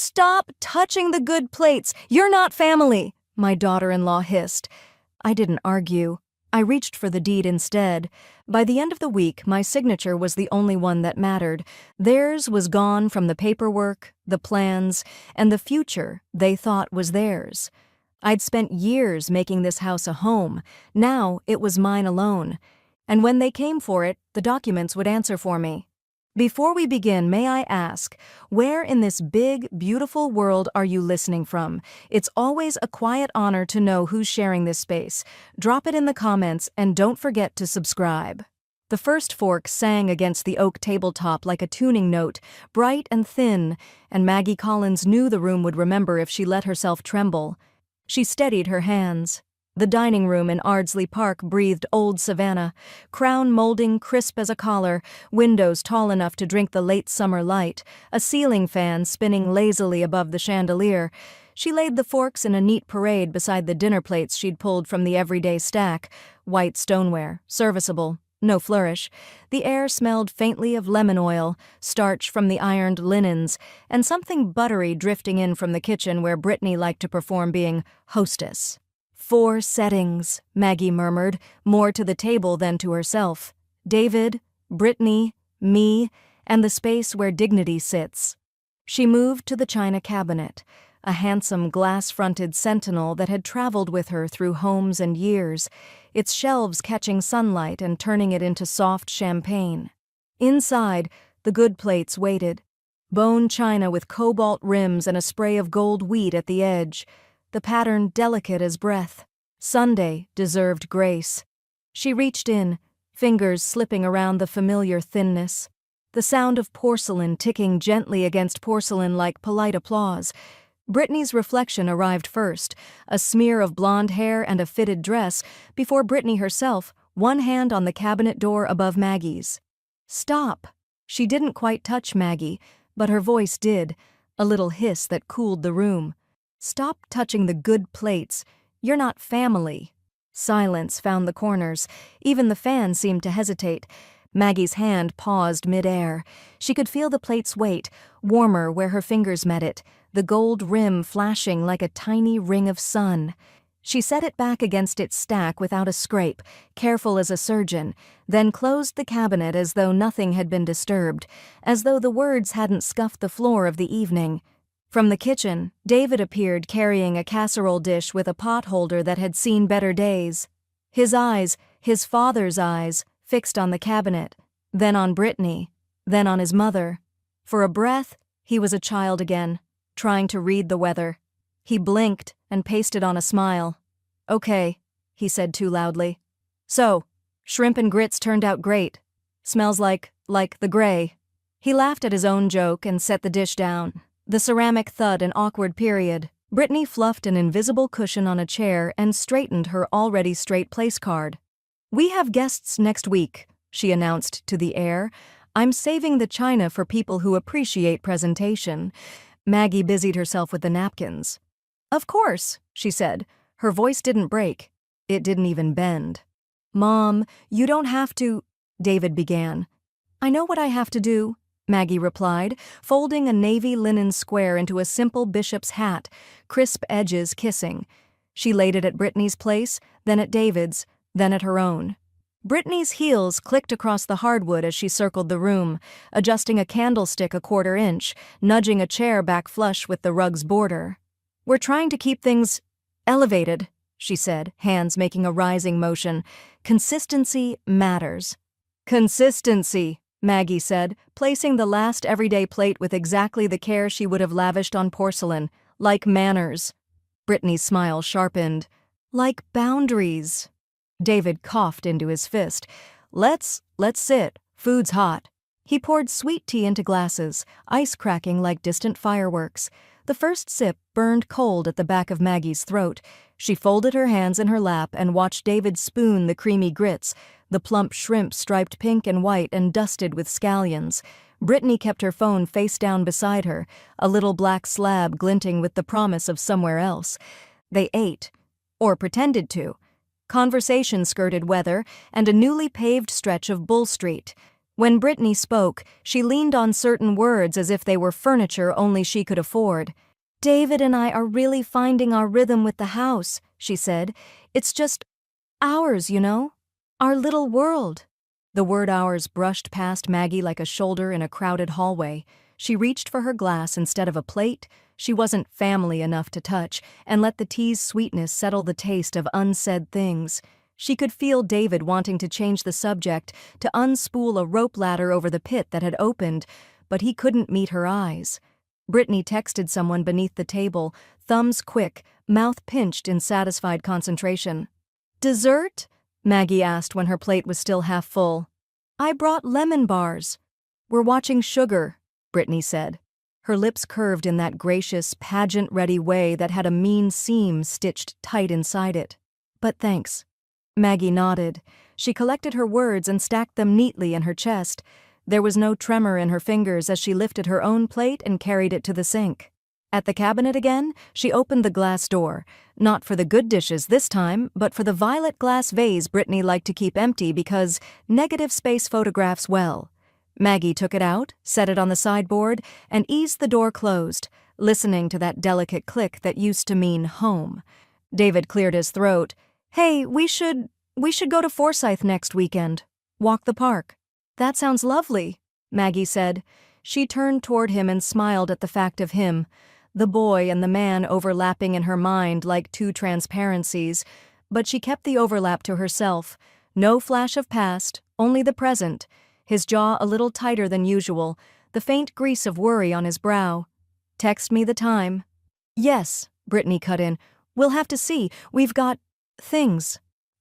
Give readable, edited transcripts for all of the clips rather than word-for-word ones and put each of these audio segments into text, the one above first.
"Stop touching the good plates! You're not family!" my daughter-in-law hissed. I didn't argue. I reached for the deed instead. By the end of the week, my signature was the only one that mattered. Theirs was gone from the paperwork, the plans, and the future they thought was theirs. I'd spent years making this house a home. Now it was mine alone. And when they came for it, the documents would answer for me. Before we begin, may I ask, where in this big, beautiful world are you listening from? It's always a quiet honor to know who's sharing this space. Drop it in the comments and don't forget to subscribe. The first fork sang against the oak tabletop like a tuning note, bright and thin, and Maggie Collins knew the room would remember if she let herself tremble. She steadied her hands. The dining room in Ardsley Park breathed old Savannah, crown molding crisp as a collar, windows tall enough to drink the late summer light, a ceiling fan spinning lazily above the chandelier. She laid the forks in a neat parade beside the dinner plates she'd pulled from the everyday stack, white stoneware, serviceable, no flourish. The air smelled faintly of lemon oil, starch from the ironed linens, and something buttery drifting in from the kitchen where Brittany liked to perform being hostess. 4 settings, Maggie murmured, more to the table than to herself. David, Brittany, me, and the space where dignity sits. She moved to the china cabinet, a handsome glass-fronted sentinel that had traveled with her through homes and years, its shelves catching sunlight and turning it into soft champagne. Inside, the good plates waited. Bone china with cobalt rims and a spray of gold wheat at the edge, the pattern delicate as breath. Sunday deserved grace. She reached in, fingers slipping around the familiar thinness. The sound of porcelain ticking gently against porcelain like polite applause. Brittany's reflection arrived first, a smear of blonde hair and a fitted dress, before Brittany herself, one hand on the cabinet door above Maggie's. "Stop!" She didn't quite touch Maggie, but her voice did, a little hiss that cooled the room. "Stop touching the good plates. You're not family." Silence found the corners. Even the fan seemed to hesitate. Maggie's hand paused mid-air. She could feel the plate's weight, warmer where her fingers met it, the gold rim flashing like a tiny ring of sun. She set it back against its stack without a scrape, careful as a surgeon, then closed the cabinet as though nothing had been disturbed, as though the words hadn't scuffed the floor of the evening. From the kitchen, David appeared carrying a casserole dish with a pot holder that had seen better days. His eyes, his father's eyes, fixed on the cabinet, then on Brittany, then on his mother. For a breath, he was a child again, trying to read the weather. He blinked and pasted on a smile. "Okay," he said too loudly. "So, shrimp and grits turned out great. Smells like the gray." He laughed at his own joke and set the dish down. The ceramic thud an awkward period. Brittany fluffed an invisible cushion on a chair and straightened her already straight place card. "We have guests next week," she announced to the air. "I'm saving the china for people who appreciate presentation." Maggie busied herself with the napkins. "Of course," she said. Her voice didn't break. It didn't even bend. "Mom, you don't have to," David began. "I know what I have to do," Maggie replied, folding a navy linen square into a simple bishop's hat, crisp edges kissing. She laid it at Brittany's place, then at David's, then at her own. Brittany's heels clicked across the hardwood as she circled the room, adjusting a candlestick a quarter inch, nudging a chair back flush with the rug's border. "We're trying to keep things elevated," she said, hands making a rising motion. "Consistency matters." "Consistency," Maggie said, placing the last everyday plate with exactly the care she would have lavished on porcelain, like manners. Brittany's smile sharpened. "Like boundaries." David coughed into his fist. Let's sit. Food's hot." He poured sweet tea into glasses, ice cracking like distant fireworks. The first sip burned cold at the back of Maggie's throat. She folded her hands in her lap and watched David spoon the creamy grits, the plump shrimp striped pink and white and dusted with scallions. Brittany kept her phone face down beside her, a little black slab glinting with the promise of somewhere else. They ate, or pretended to. Conversation skirted weather and a newly paved stretch of Bull Street. When Brittany spoke, she leaned on certain words as if they were furniture only she could afford. "David and I are really finding our rhythm with the house," she said. "It's just ours, you know? Our little world." The word ours brushed past Maggie like a shoulder in a crowded hallway. She reached for her glass instead of a plate. She wasn't family enough to touch, and let the tea's sweetness settle the taste of unsaid things. She could feel David wanting to change the subject, to unspool a rope ladder over the pit that had opened, but he couldn't meet her eyes. Brittany texted someone beneath the table, thumbs quick, mouth pinched in satisfied concentration. "Dessert?" Maggie asked when her plate was still half full. "I brought lemon bars." "We're watching Sugar," Brittany said. Her lips curved in that gracious, pageant-ready way that had a mean seam stitched tight inside it. "But thanks." Maggie nodded. She collected her words and stacked them neatly in her chest. There was no tremor in her fingers as she lifted her own plate and carried it to the sink. At the cabinet again, she opened the glass door, not for the good dishes this time, but for the violet glass vase Brittany liked to keep empty because negative space photographs well. Maggie took it out, set it on the sideboard, and eased the door closed, listening to that delicate click that used to mean home. David cleared his throat. "Hey, we should go to Forsyth next weekend. Walk the park." "That sounds lovely," Maggie said. She turned toward him and smiled at the fact of him, the boy and the man overlapping in her mind like two transparencies, but she kept the overlap to herself. No flash of past, only the present, his jaw a little tighter than usual, the faint grease of worry on his brow. "Text me the time." "Yes," Brittany cut in. "We'll have to see. We've got things."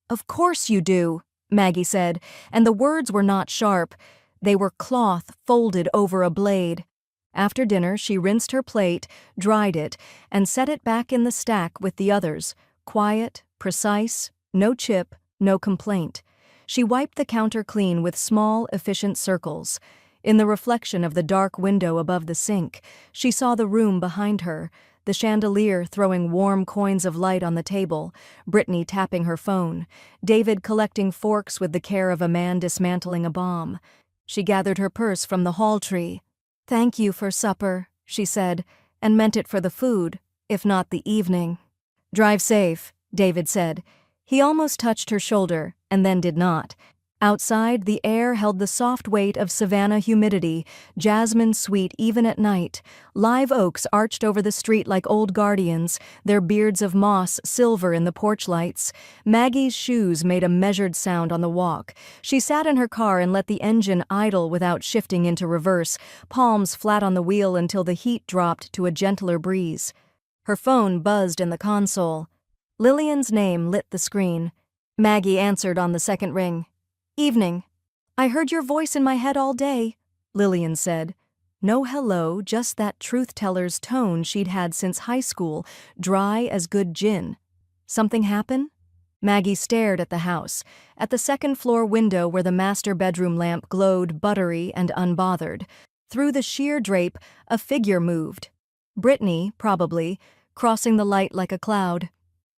"Of course you do," Maggie said, and the words were not sharp. They were cloth folded over a blade. After dinner, she rinsed her plate, dried it, and set it back in the stack with the others, quiet, precise, no chip, no complaint. She wiped the counter clean with small, efficient circles. In the reflection of the dark window above the sink, she saw the room behind her, the chandelier throwing warm coins of light on the table, Brittany tapping her phone, David collecting forks with the care of a man dismantling a bomb. She gathered her purse from the hall tree. "Thank you for supper," she said, and meant it for the food, if not the evening. "Drive safe," David said. He almost touched her shoulder, and then did not. Outside, the air held the soft weight of savanna humidity, jasmine sweet even at night. Live oaks arched over the street like old guardians, their beards of moss silver in the porch lights. Maggie's shoes made a measured sound on the walk. She sat in her car and let the engine idle without shifting into reverse, palms flat on the wheel until the heat dropped to a gentler breeze. Her phone buzzed in the console. Lillian's name lit the screen. Maggie answered on the second ring. "Evening. I heard your voice in my head all day," Lillian said. No hello, just that truth-teller's tone she'd had since high school, dry as good gin. "Something happen?" Maggie stared at the house, at the second-floor window where the master bedroom lamp glowed buttery and unbothered. Through the sheer drape, a figure moved. Brittany, probably, crossing the light like a cloud.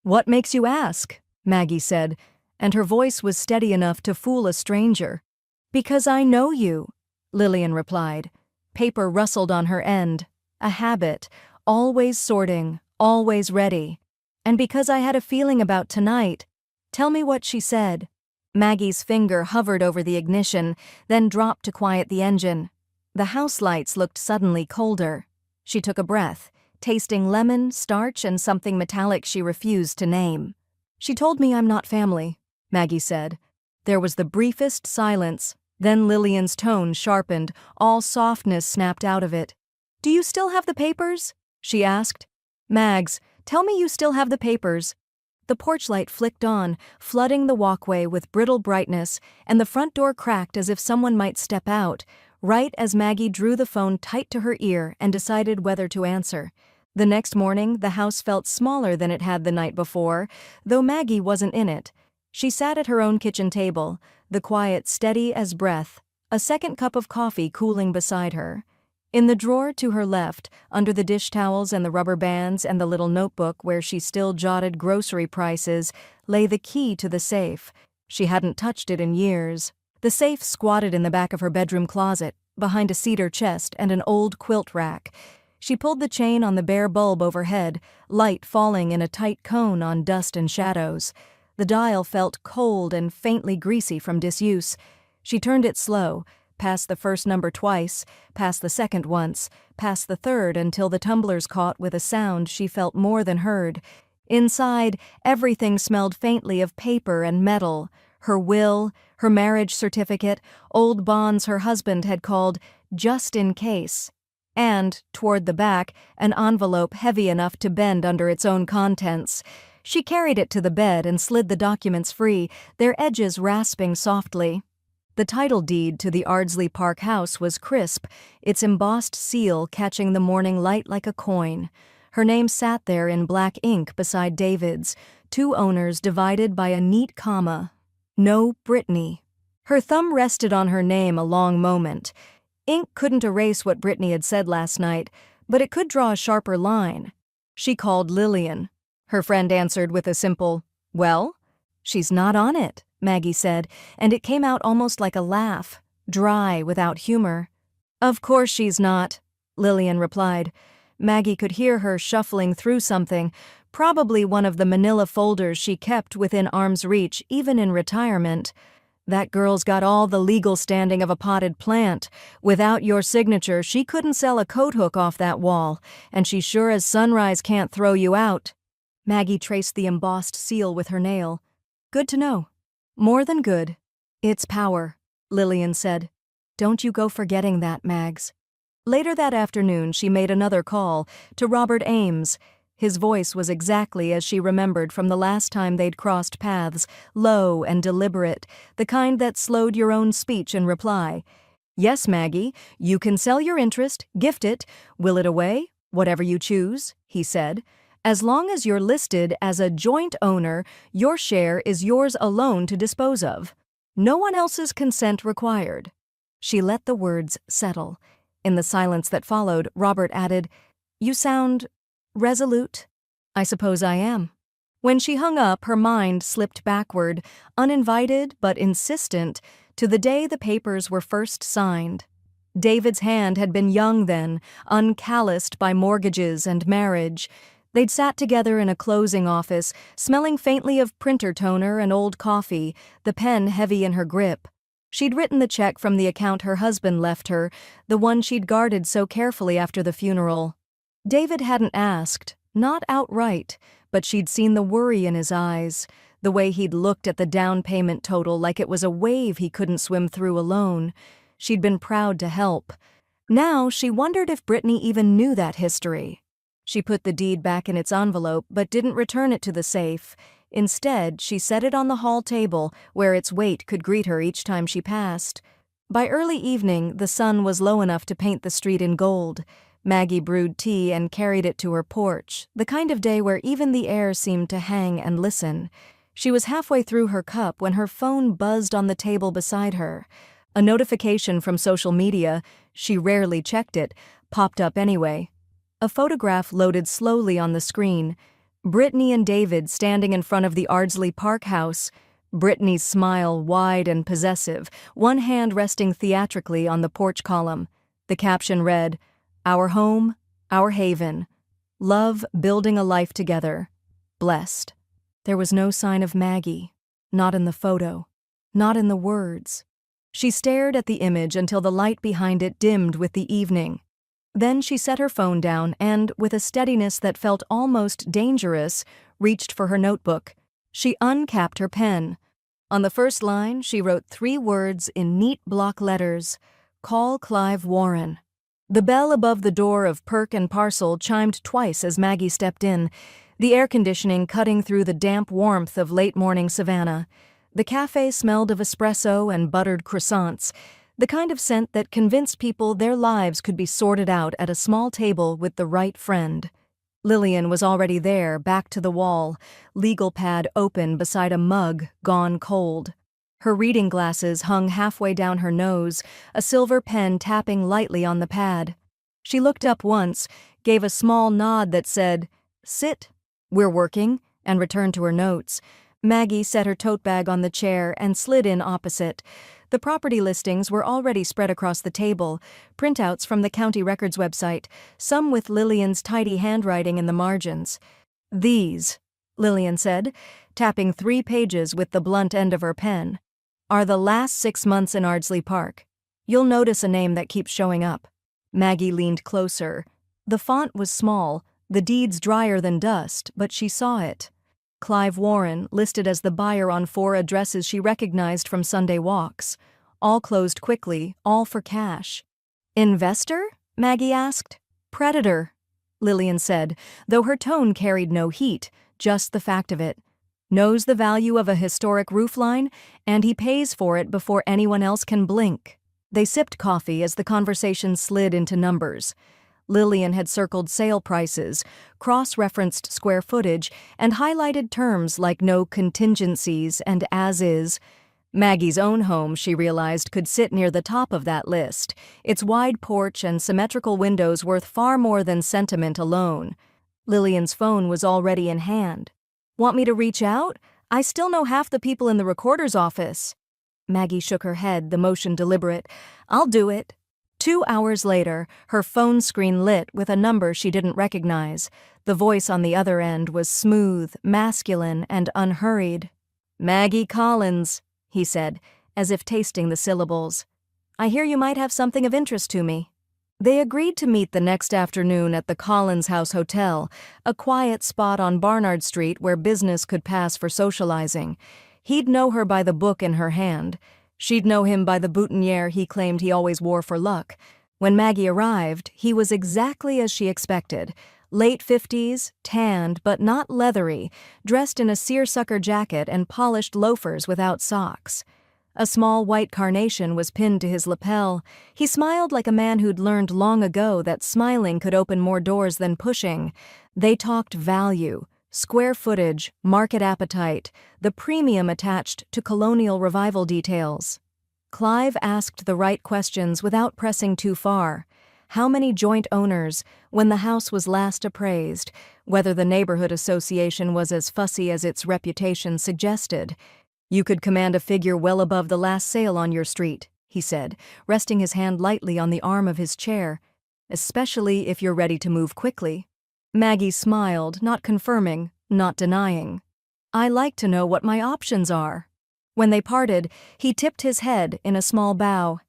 "What makes you ask?" Maggie said, and her voice was steady enough to fool a stranger. "Because I know you," Lillian replied. Paper rustled on her end. A habit, always sorting, always ready. "And because I had a feeling about tonight." "Tell me what she said." Maggie's finger hovered over the ignition, then dropped to quiet the engine. The house lights looked suddenly colder. She took a breath, tasting lemon, starch, and something metallic she refused to name. "She told me I'm not family," Maggie said. There was the briefest silence, then Lillian's tone sharpened, all softness snapped out of it. "Do you still have the papers?" she asked. "Mags, tell me you still have the papers." The porch light flicked on, flooding the walkway with brittle brightness, and the front door cracked as if someone might step out, right as Maggie drew the phone tight to her ear and decided whether to answer. The next morning, the house felt smaller than it had the night before, though Maggie wasn't in it. She sat at her own kitchen table, the quiet steady as breath, a second cup of coffee cooling beside her. In the drawer to her left, under the dish towels and the rubber bands and the little notebook where she still jotted grocery prices, lay the key to the safe. She hadn't touched it in years. The safe squatted in the back of her bedroom closet, behind a cedar chest and an old quilt rack. She pulled the chain on the bare bulb overhead, light falling in a tight cone on dust and shadows. The dial felt cold and faintly greasy from disuse. She turned it slow, past the first number twice, past the second once, past the third until the tumblers caught with a sound she felt more than heard. Inside, everything smelled faintly of paper and metal. Her will, her marriage certificate, old bonds her husband had called just in case. And, toward the back, an envelope heavy enough to bend under its own contents. She carried it to the bed and slid the documents free, their edges rasping softly. The title deed to the Ardsley Park house was crisp, its embossed seal catching the morning light like a coin. Her name sat there in black ink beside David's, 2 owners divided by a neat comma. No Brittany. Her thumb rested on her name a long moment. Ink couldn't erase what Brittany had said last night, but it could draw a sharper line. She called Lillian. Her friend answered with a simple, "Well?" "She's not on it," Maggie said, and it came out almost like a laugh, dry, without humor. "Of course she's not," Lillian replied. Maggie could hear her shuffling through something, probably one of the manila folders she kept within arm's reach even in retirement. "That girl's got all the legal standing of a potted plant. Without your signature, she couldn't sell a coat hook off that wall, and she sure as sunrise can't throw you out." Maggie traced the embossed seal with her nail. "Good to know." "More than good. It's power," Lillian said. "Don't you go forgetting that, Mags." Later that afternoon, she made another call, to Robert Ames. His voice was exactly as she remembered from the last time they'd crossed paths, low and deliberate, the kind that slowed your own speech in reply. "Yes, Maggie, you can sell your interest, gift it, will it away, whatever you choose," he said. "As long as you're listed as a joint owner, your share is yours alone to dispose of. No one else's consent required." She let the words settle. In the silence that followed, Robert added, "You sound resolute." "I suppose I am." When she hung up, her mind slipped backward, uninvited but insistent, to the day the papers were first signed. David's hand had been young then, uncalloused by mortgages and marriage. They'd sat together in a closing office, smelling faintly of printer toner and old coffee, the pen heavy in her grip. She'd written the check from the account her husband left her, the one she'd guarded so carefully after the funeral. David hadn't asked, not outright, but she'd seen the worry in his eyes, the way he'd looked at the down payment total like it was a wave he couldn't swim through alone. She'd been proud to help. Now she wondered if Brittany even knew that history. She put the deed back in its envelope but didn't return it to the safe. Instead, she set it on the hall table where its weight could greet her each time she passed. By early evening, the sun was low enough to paint the street in gold. Maggie brewed tea and carried it to her porch, the kind of day where even the air seemed to hang and listen. She was halfway through her cup when her phone buzzed on the table beside her. A notification from social media, she rarely checked it, popped up anyway. A photograph loaded slowly on the screen. Brittany and David standing in front of the Ardsley Park house. Brittany's smile wide and possessive, one hand resting theatrically on the porch column. The caption read, "Our home, our haven. Love building a life together. Blessed." There was no sign of Maggie. Not in the photo. Not in the words. She stared at the image until the light behind it dimmed with the evening. Then she set her phone down and, with a steadiness that felt almost dangerous, reached for her notebook. She uncapped her pen. On the first line, she wrote 3 words in neat block letters, "Call Clive Warren." The bell above the door of Perk and Parcel chimed twice as Maggie stepped in, the air conditioning cutting through the damp warmth of late-morning Savannah. The cafe smelled of espresso and buttered croissants, the kind of scent that convinced people their lives could be sorted out at a small table with the right friend. Lillian was already there, back to the wall, legal pad open beside a mug gone cold. Her reading glasses hung halfway down her nose, a silver pen tapping lightly on the pad. She looked up once, gave a small nod that said, "Sit, we're working," and returned to her notes. Maggie set her tote bag on the chair and slid in opposite. The property listings were already spread across the table, printouts from the county records website, some with Lillian's tidy handwriting in the margins. "These," Lillian said, tapping 3 pages with the blunt end of her pen, "are the last 6 months in Ardsley Park. You'll notice a name that keeps showing up." Maggie leaned closer. The font was small, the deeds drier than dust, but she saw it. Clive Warren, listed as the buyer on 4 addresses she recognized from Sunday walks. All closed quickly, all for cash. "Investor?" Maggie asked. "Predator," Lillian said, though her tone carried no heat, just the fact of it. "Knows the value of a historic roofline, and he pays for it before anyone else can blink." They sipped coffee as the conversation slid into numbers. Lillian had circled sale prices, cross-referenced square footage, and highlighted terms like no contingencies and as is. Maggie's own home, she realized, could sit near the top of that list, its wide porch and symmetrical windows worth far more than sentiment alone. Lillian's phone was already in hand. "Want me to reach out? I still know half the people in the recorder's office." Maggie shook her head, the motion deliberate. "I'll do it." 2 hours later, her phone screen lit with a number she didn't recognize. The voice on the other end was smooth, masculine, and unhurried. "Maggie Collins," he said, as if tasting the syllables. "I hear you might have something of interest to me." They agreed to meet the next afternoon at the Collins House Hotel, a quiet spot on Barnard Street where business could pass for socializing. He'd know her by the book in her hand. She'd know him by the boutonniere he claimed he always wore for luck. When Maggie arrived, he was exactly as she expected. Late 50s, tanned but not leathery, dressed in a seersucker jacket and polished loafers without socks. A small white carnation was pinned to his lapel. He smiled like a man who'd learned long ago that smiling could open more doors than pushing. They talked value, square footage, market appetite, the premium attached to colonial revival details. Clive asked the right questions without pressing too far. How many joint owners, when the house was last appraised, whether the neighborhood association was as fussy as its reputation suggested. "You could command a figure well above the last sale on your street," he said, resting his hand lightly on the arm of his chair, "especially if you're ready to move quickly." Maggie smiled, not confirming, not denying. "I like to know what my options are." When they parted, he tipped his head in a small bow.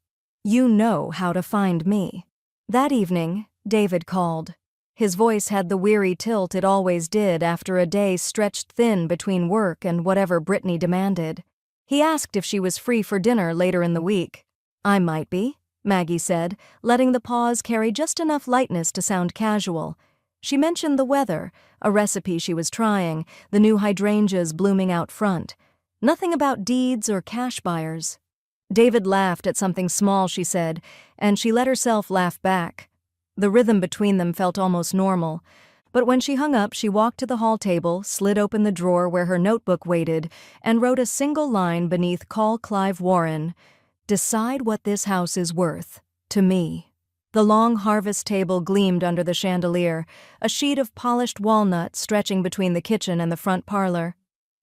"You know how to find me." That evening, David called. His voice had the weary tilt it always did after a day stretched thin between work and whatever Brittany demanded. He asked if she was free for dinner later in the week. "I might be," Maggie said, letting the pause carry just enough lightness to sound casual. She mentioned the weather, a recipe she was trying, the new hydrangeas blooming out front. Nothing about deeds or cash buyers. David laughed at something small she said, and she let herself laugh back. The rhythm between them felt almost normal. But when she hung up, she walked to the hall table, slid open the drawer where her notebook waited, and wrote a single line beneath "Call Clive Warren." "Decide what this house is worth. To me." The long harvest table gleamed under the chandelier, a sheet of polished walnut stretching between the kitchen and the front parlor.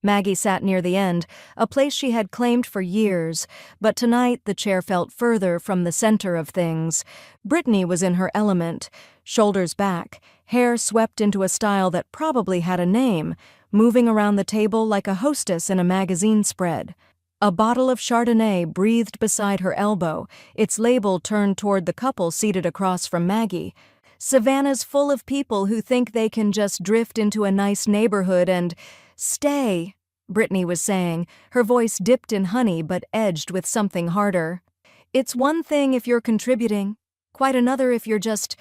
Maggie sat near the end, a place she had claimed for years, but tonight the chair felt further from the center of things. Brittany was in her element, shoulders back, hair swept into a style that probably had a name, moving around the table like a hostess in a magazine spread. A bottle of Chardonnay breathed beside her elbow, its label turned toward the couple seated across from Maggie. "Savannah's full of people who think they can just drift into a nice neighborhood and stay," Brittany was saying, her voice dipped in honey but edged with something harder. "It's one thing if you're contributing, quite another if you're just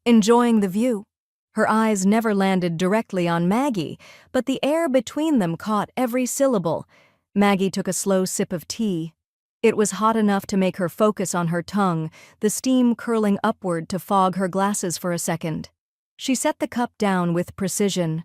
enjoying the view." Her eyes never landed directly on Maggie, but the air between them caught every syllable. Maggie took a slow sip of tea. It was hot enough to make her focus on her tongue, the steam curling upward to fog her glasses for a second. She set the cup down with precision.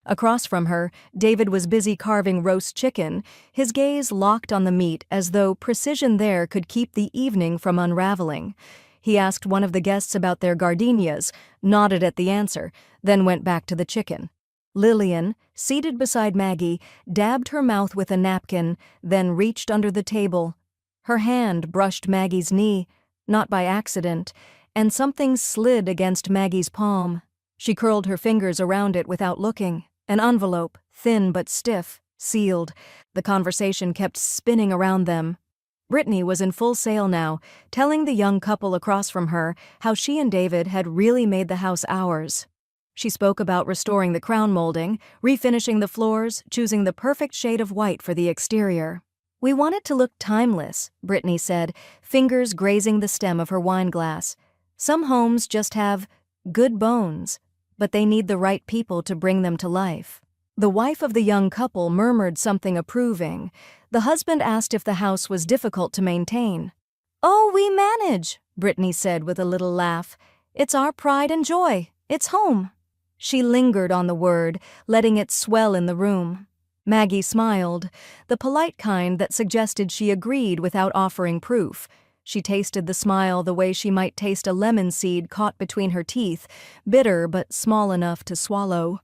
Across from her, David was busy carving roast chicken, his gaze locked on the meat as though precision there could keep the evening from unraveling. He asked one of the guests about their gardenias, nodded at the answer, then went back to the chicken. Lillian, seated beside Maggie, dabbed her mouth with a napkin, then reached under the table. Her hand brushed Maggie's knee, not by accident, and something slid against Maggie's palm. She curled her fingers around it without looking. An envelope, thin but stiff, sealed. The conversation kept spinning around them. Brittany was in full sail now, telling the young couple across from her how she and David had really made the house ours. She spoke about restoring the crown molding, refinishing the floors, choosing the perfect shade of white for the exterior. "We want it to look timeless," Brittany said, fingers grazing the stem of her wine glass. "Some homes just have good bones, but they need the right people to bring them to life." The wife of the young couple murmured something approving. The husband asked if the house was difficult to maintain. "Oh, we manage," Brittany said with a little laugh. "It's our pride and joy. It's home." She lingered on the word, letting it swell in the room. Maggie smiled, the polite kind that suggested she agreed without offering proof. She tasted the smile the way she might taste a lemon seed caught between her teeth, bitter but small enough to swallow.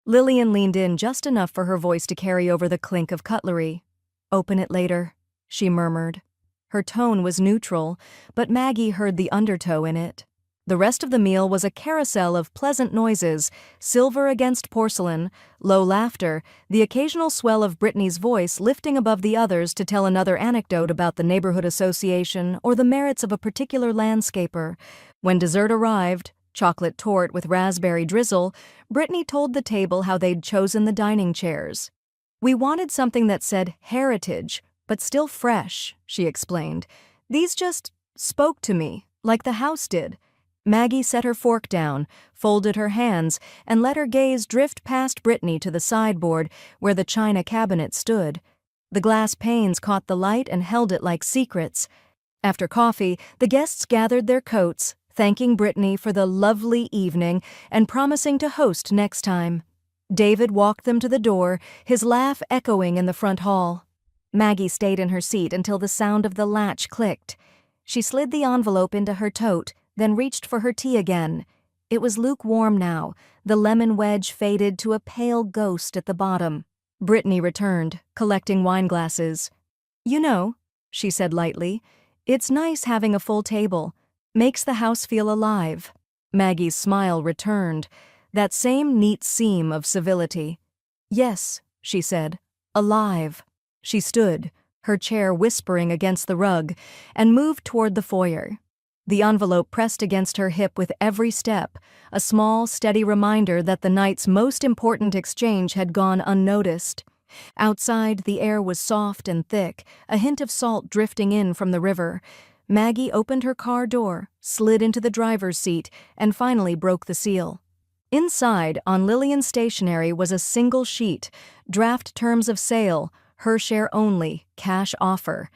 Lillian leaned in just enough for her voice to carry over the clink of cutlery. "Open it later," she murmured. Her tone was neutral, but Maggie heard the undertow in it. The rest of the meal was a carousel of pleasant noises, silver against porcelain, low laughter, the occasional swell of Brittany's voice lifting above the others to tell another anecdote about the neighborhood association or the merits of a particular landscaper. When dessert arrived, chocolate torte with raspberry drizzle, Brittany told the table how they'd chosen the dining chairs. "We wanted something that said heritage, but still fresh," she explained. "These just spoke to me, like the house did." Maggie set her fork down, folded her hands, and let her gaze drift past Brittany to the sideboard where the china cabinet stood. The glass panes caught the light and held it like secrets. After coffee, the guests gathered their coats, thanking Brittany for the lovely evening and promising to host next time. David walked them to the door, his laugh echoing in the front hall. Maggie stayed in her seat until the sound of the latch clicked. She slid the envelope into her tote, then reached for her tea again. It was lukewarm now, the lemon wedge faded to a pale ghost at the bottom. Brittany returned, collecting wine glasses. "You know," she said lightly, "it's nice having a full table. Makes the house feel alive." Maggie's smile returned, that same neat seam of civility. "Yes," she said, "alive." She stood, her chair whispering against the rug, and moved toward the foyer. The envelope pressed against her hip with every step, a small, steady reminder that the night's most important exchange had gone unnoticed. Outside, the air was soft and thick, a hint of salt drifting in from the river. Maggie opened her car door, slid into the driver's seat, and finally broke the seal. Inside, on Lillian's stationery, was a single sheet, draft terms of sale, her share only, cash offer.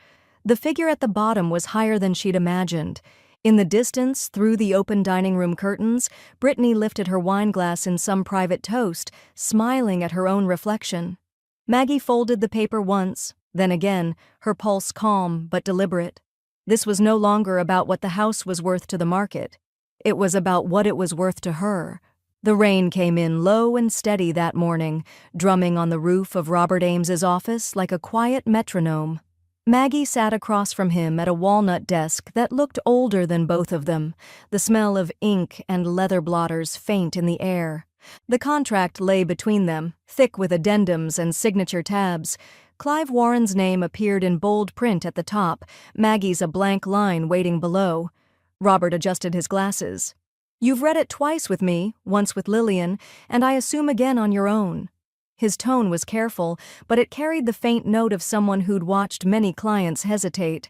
The figure at the bottom was higher than she'd imagined. In the distance, through the open dining room curtains, Brittany lifted her wine glass in some private toast, smiling at her own reflection. Maggie folded the paper once, then again, her pulse calm but deliberate. This was no longer about what the house was worth to the market. It was about what it was worth to her. The rain came in low and steady that morning, drumming on the roof of Robert Ames's office like a quiet metronome. Maggie sat across from him at a walnut desk that looked older than both of them, the smell of ink and leather blotters faint in the air. The contract lay between them, thick with addendums and signature tabs. Clive Warren's name appeared in bold print at the top, Maggie's a blank line waiting below. Robert adjusted his glasses. "You've read it twice with me, once with Lillian, and I assume again on your own." His tone was careful, but it carried the faint note of someone who'd watched many clients hesitate.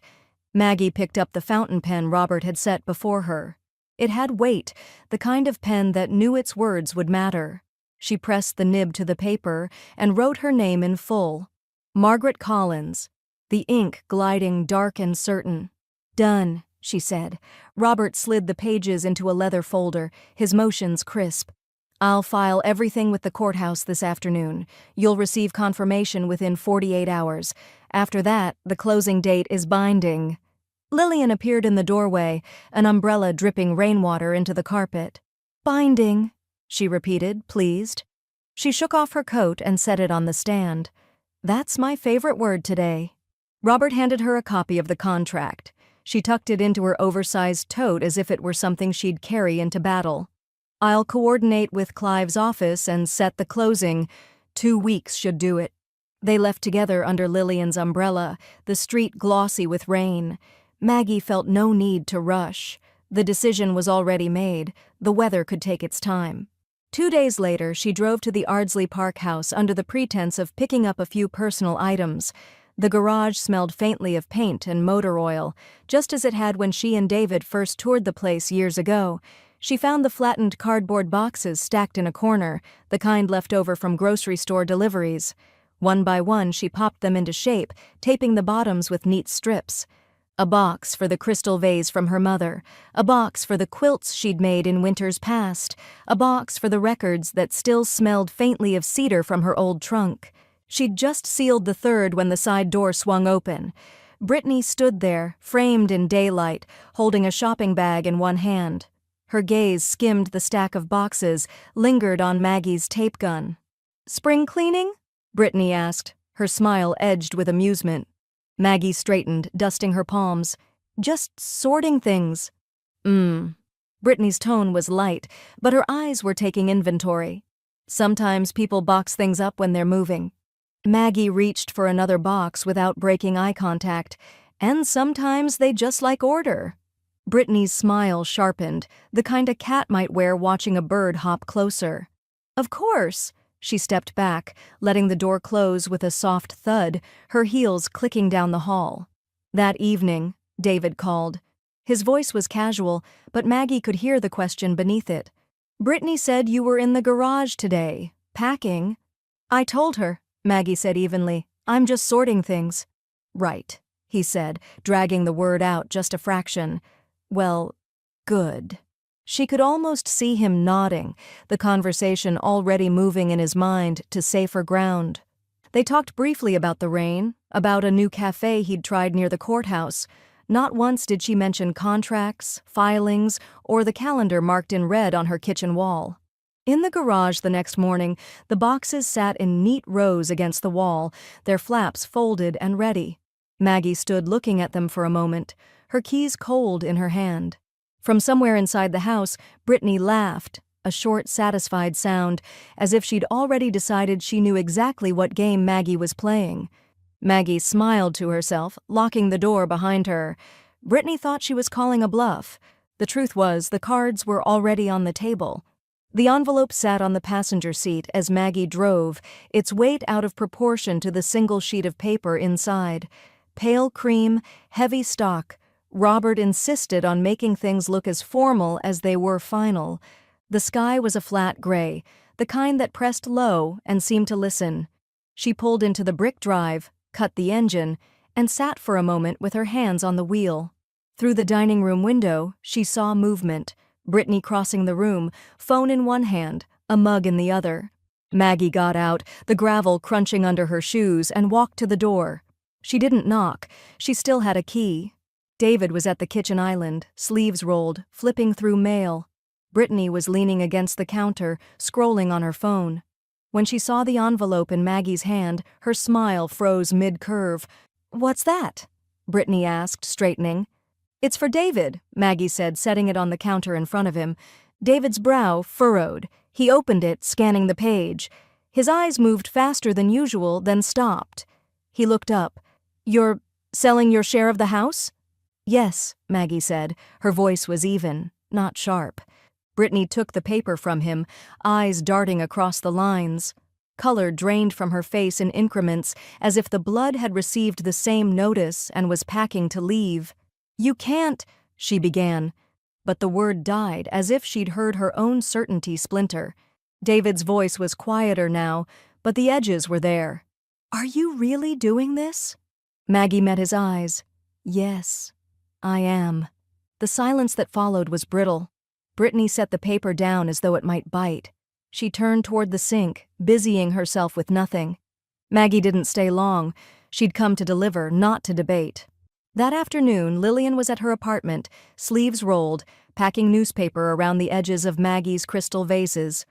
Maggie picked up the fountain pen Robert had set before her. It had weight, the kind of pen that knew its words would matter. She pressed the nib to the paper and wrote her name in full. Margaret Collins, the ink gliding dark and certain. "Done," she said. Robert slid the pages into a leather folder, his motions crisp. "I'll file everything with the courthouse this afternoon. You'll receive confirmation within 48 hours. After that, the closing date is binding." Lillian appeared in the doorway, an umbrella dripping rainwater into the carpet. "Binding," she repeated, pleased. She shook off her coat and set it on the stand. "That's my favorite word today." Robert handed her a copy of the contract. She tucked it into her oversized tote as if it were something she'd carry into battle. "I'll coordinate with Clive's office and set the closing. 2 weeks should do it." They left together under Lillian's umbrella, the street glossy with rain. Maggie felt no need to rush. The decision was already made. The weather could take its time. 2 days later, she drove to the Ardsley Park house under the pretense of picking up a few personal items. The garage smelled faintly of paint and motor oil, just as it had when she and David first toured the place years ago. She found the flattened cardboard boxes stacked in a corner, the kind left over from grocery store deliveries. One by one, she popped them into shape, taping the bottoms with neat strips. A box for the crystal vase from her mother, a box for the quilts she'd made in winters past, a box for the records that still smelled faintly of cedar from her old trunk. She'd just sealed the third when the side door swung open. Brittany stood there, framed in daylight, holding a shopping bag in one hand. Her gaze skimmed the stack of boxes, lingered on Maggie's tape gun. "Spring cleaning?" Brittany asked, her smile edged with amusement. Maggie straightened, dusting her palms. "Just sorting things." Brittany's tone was light, but her eyes were taking inventory. "Sometimes people box things up when they're moving." Maggie reached for another box without breaking eye contact. "And sometimes they just like order." Brittany's smile sharpened, the kind a cat might wear watching a bird hop closer. "Of course." She stepped back, letting the door close with a soft thud, her heels clicking down the hall. "That evening," David called. His voice was casual, but Maggie could hear the question beneath it. "Brittany said you were in the garage today, packing." "I told her," Maggie said evenly. "I'm just sorting things." "Right," he said, dragging the word out just a fraction. "Well, good." She could almost see him nodding, the conversation already moving in his mind to safer ground. They talked briefly about the rain, about a new cafe he'd tried near the courthouse. Not once did she mention contracts, filings, or the calendar marked in red on her kitchen wall. In the garage the next morning, the boxes sat in neat rows against the wall, their flaps folded and ready. Maggie stood looking at them for a moment, her keys cold in her hand. From somewhere inside the house, Brittany laughed, a short, satisfied sound, as if she'd already decided she knew exactly what game Maggie was playing. Maggie smiled to herself, locking the door behind her. Brittany thought she was calling a bluff. The truth was, the cards were already on the table. The envelope sat on the passenger seat as Maggie drove, its weight out of proportion to the single sheet of paper inside. Pale cream, heavy stock. Robert insisted on making things look as formal as they were final. The sky was a flat gray, the kind that pressed low and seemed to listen. She pulled into the brick drive, cut the engine, and sat for a moment with her hands on the wheel. Through the dining room window, she saw movement, Brittany crossing the room, phone in one hand, a mug in the other. Maggie got out, the gravel crunching under her shoes, and walked to the door. She didn't knock. She still had a key. David was at the kitchen island, sleeves rolled, flipping through mail. Brittany was leaning against the counter, scrolling on her phone. When she saw the envelope in Maggie's hand, her smile froze mid-curve. "What's that?" Brittany asked, straightening. "It's for David," Maggie said, setting it on the counter in front of him. David's brow furrowed. He opened it, scanning the page. His eyes moved faster than usual, then stopped. He looked up. "You're selling your share of the house?" "Yes," Maggie said. Her voice was even, not sharp. Brittany took the paper from him, eyes darting across the lines. Color drained from her face in increments, as if the blood had received the same notice and was packing to leave. "You can't," she began. But the word died, as if she'd heard her own certainty splinter. David's voice was quieter now, but the edges were there. "Are you really doing this?" Maggie met his eyes. "Yes. I am." The silence that followed was brittle. Brittany set the paper down as though it might bite. She turned toward the sink, busying herself with nothing. Maggie didn't stay long. She'd come to deliver, not to debate. That afternoon, Lillian was at her apartment, sleeves rolled, packing newspaper around the edges of Maggie's crystal vases.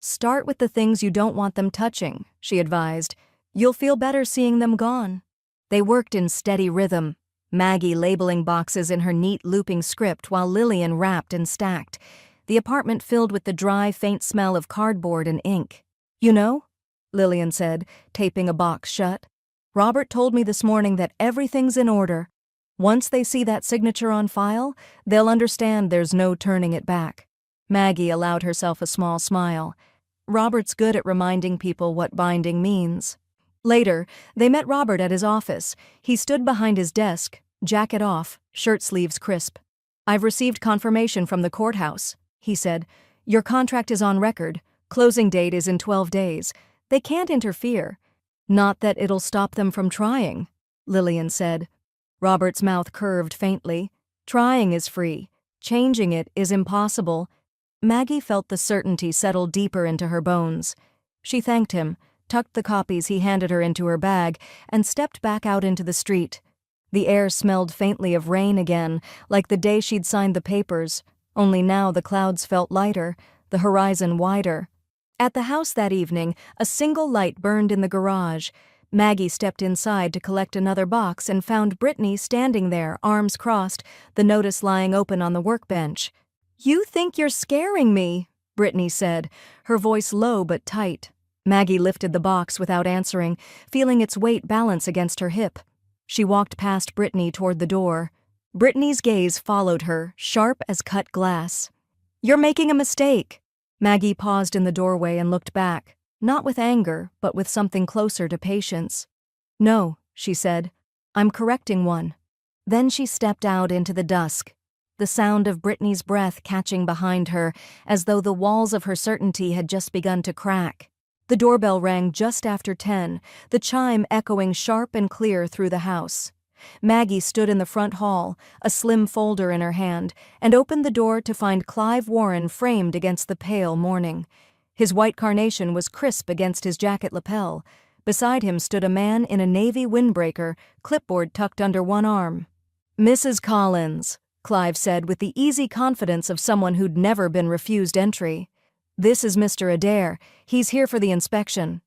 "Start with the things you don't want them touching," she advised. "You'll feel better seeing them gone." They worked in steady rhythm, Maggie labeling boxes in her neat looping script while Lillian wrapped and stacked, the apartment filled with the dry, faint smell of cardboard and ink. "You know," Lillian said, taping a box shut, "Robert told me this morning that everything's in order. Once they see that signature on file, they'll understand there's no turning it back." Maggie allowed herself a small smile. Robert's good at reminding people what binding means. Later, they met Robert at his office. He stood behind his desk, jacket off, shirt sleeves crisp. "I've received confirmation from the courthouse," he said. "Your contract is on record. Closing date is in 12 days. They can't interfere." "Not that it'll stop them from trying," Lillian said. Robert's mouth curved faintly. "Trying is free. Changing it is impossible." Maggie felt the certainty settle deeper into her bones. She thanked him, tucked the copies he handed her into her bag, and stepped back out into the street. The air smelled faintly of rain again, like the day she'd signed the papers, only now the clouds felt lighter, the horizon wider. At the house that evening, a single light burned in the garage. Maggie stepped inside to collect another box and found Brittany standing there, arms crossed, the notice lying open on the workbench. "You think you're scaring me," Brittany said, her voice low but tight. Maggie lifted the box without answering, feeling its weight balance against her hip. She walked past Brittany toward the door. Brittany's gaze followed her, sharp as cut glass. "You're making a mistake." Maggie paused in the doorway and looked back, not with anger, but with something closer to patience. "No," she said, "I'm correcting one." Then she stepped out into the dusk, the sound of Brittany's breath catching behind her, as though the walls of her certainty had just begun to crack. The doorbell rang just after 10, the chime echoing sharp and clear through the house. Maggie stood in the front hall, a slim folder in her hand, and opened the door to find Clive Warren framed against the pale morning. His white carnation was crisp against his jacket lapel. Beside him stood a man in a navy windbreaker, clipboard tucked under one arm. "Mrs. Collins," Clive said with the easy confidence of someone who'd never been refused entry. "This is Mr. Adair. He's here for the inspection."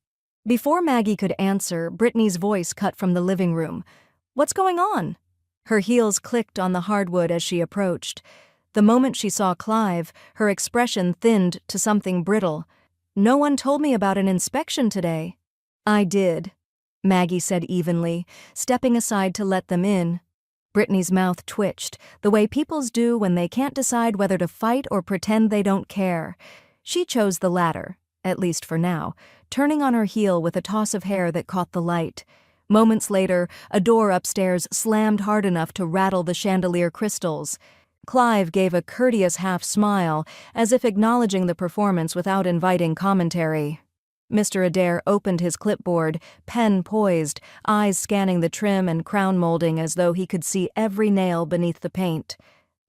Before Maggie could answer, Brittany's voice cut from the living room. "What's going on?" Her heels clicked on the hardwood as she approached. The moment she saw Clive, her expression thinned to something brittle. "No one told me about an inspection today." "I did," Maggie said evenly, stepping aside to let them in. Brittany's mouth twitched, the way people's do when they can't decide whether to fight or pretend they don't care. She chose the latter, at least for now, turning on her heel with a toss of hair that caught the light. Moments later, a door upstairs slammed hard enough to rattle the chandelier crystals. Clive gave a courteous half-smile, as if acknowledging the performance without inviting commentary. Mr. Adair opened his clipboard, pen poised, eyes scanning the trim and crown molding as though he could see every nail beneath the paint.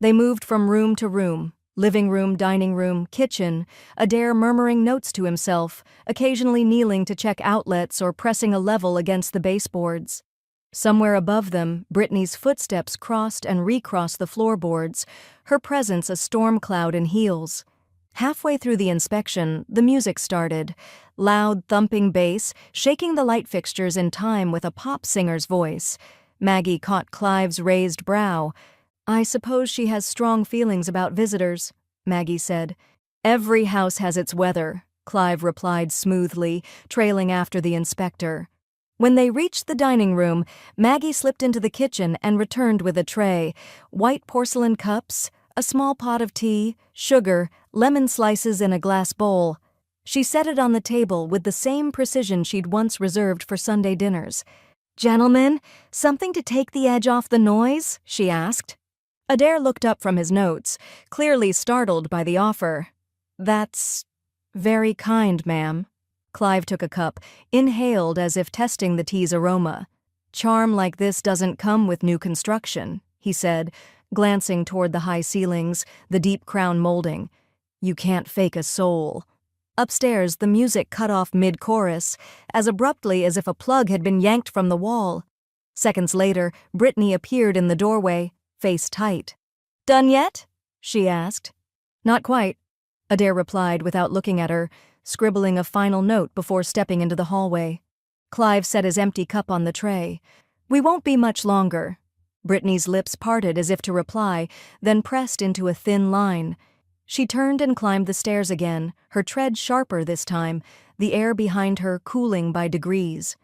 They moved from room to room, living room, dining room, kitchen, Adair murmuring notes to himself, occasionally kneeling to check outlets or pressing a level against the baseboards. Somewhere above them, Brittany's footsteps crossed and recrossed the floorboards, her presence a storm cloud in heels. Halfway through the inspection, the music started, loud, thumping bass, shaking the light fixtures in time with a pop singer's voice. Maggie caught Clive's raised brow. "I suppose she has strong feelings about visitors," Maggie said. "Every house has its weather," Clive replied smoothly, trailing after the inspector. When they reached the dining room, Maggie slipped into the kitchen and returned with a tray, white porcelain cups, a small pot of tea, sugar, lemon slices in a glass bowl. She set it on the table with the same precision she'd once reserved for Sunday dinners. "Gentlemen, something to take the edge off the noise?" she asked. Adair looked up from his notes, clearly startled by the offer. "That's very kind, ma'am." Clive took a cup, inhaled as if testing the tea's aroma. "Charm like this doesn't come with new construction," he said, glancing toward the high ceilings, the deep crown molding. "You can't fake a soul." Upstairs, the music cut off mid-chorus, as abruptly as if a plug had been yanked from the wall. Seconds later, Brittany appeared in the doorway, face tight. "Done yet?" she asked. "Not quite," Adair replied without looking at her, scribbling a final note before stepping into the hallway. Clive set his empty cup on the tray. We won't be much longer. Brittany's lips parted as if to reply, then pressed into a thin line. She turned and climbed the stairs again, her tread sharper this time, the air behind her cooling by degrees.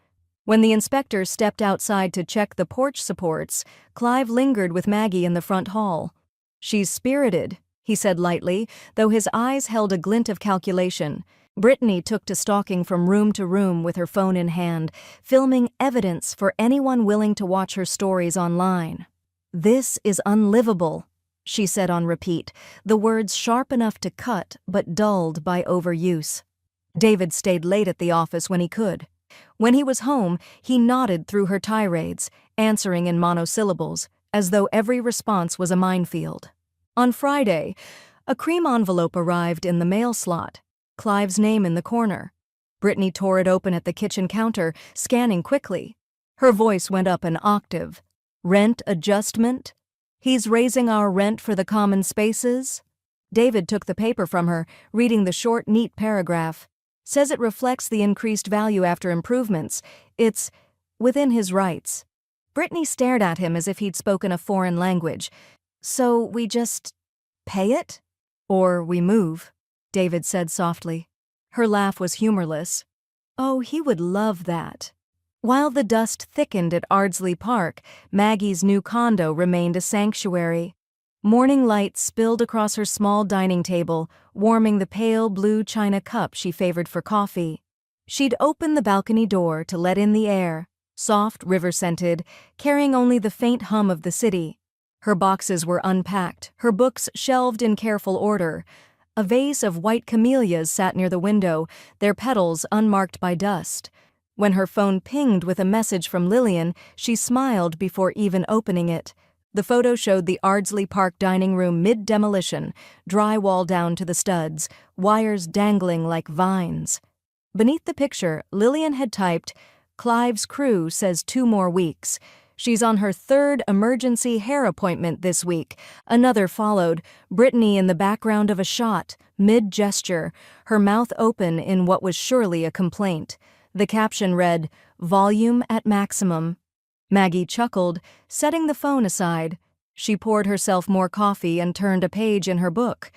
When the inspector stepped outside to check the porch supports, Clive lingered with Maggie in the front hall. "She's spirited," he said lightly, though his eyes held a glint of calculation. Brittany took to stalking from room to room with her phone in hand, filming evidence for anyone willing to watch her stories online. "This is unlivable," she said on repeat, the words sharp enough to cut but dulled by overuse. David stayed late at the office when he could. When he was home, he nodded through her tirades, answering in monosyllables, as though every response was a minefield. On Friday, a cream envelope arrived in the mail slot, Clive's name in the corner. Brittany tore it open at the kitchen counter, scanning quickly. Her voice went up an octave. "Rent adjustment? He's raising our rent for the common spaces?" David took the paper from her, reading the short, neat paragraph. "Says it reflects the increased value after improvements. It's within his rights." Brittany stared at him as if he'd spoken a foreign language. "So we just pay it? Or we move?" David said softly. Her laugh was humorless. Oh, he would love that. While the dust thickened at Ardsley Park, Maggie's new condo remained a sanctuary. Morning light spilled across her small dining table, warming the pale blue china cup she favored for coffee. She'd opened the balcony door to let in the air, soft, river-scented, carrying only the faint hum of the city. Her boxes were unpacked, her books shelved in careful order. A vase of white camellias sat near the window, their petals unmarked by dust. When her phone pinged with a message from Lillian, she smiled before even opening it. The photo showed the Ardsley Park dining room mid-demolition, drywall down to the studs, wires dangling like vines. Beneath the picture, Lillian had typed, "Clive's crew says 2 more weeks. She's on her 3rd emergency hair appointment this week." Another followed, Brittany in the background of a shot, mid-gesture, her mouth open in what was surely a complaint. The caption read, "Volume at maximum." Maggie chuckled, setting the phone aside. She poured herself more coffee and turned a page in her book.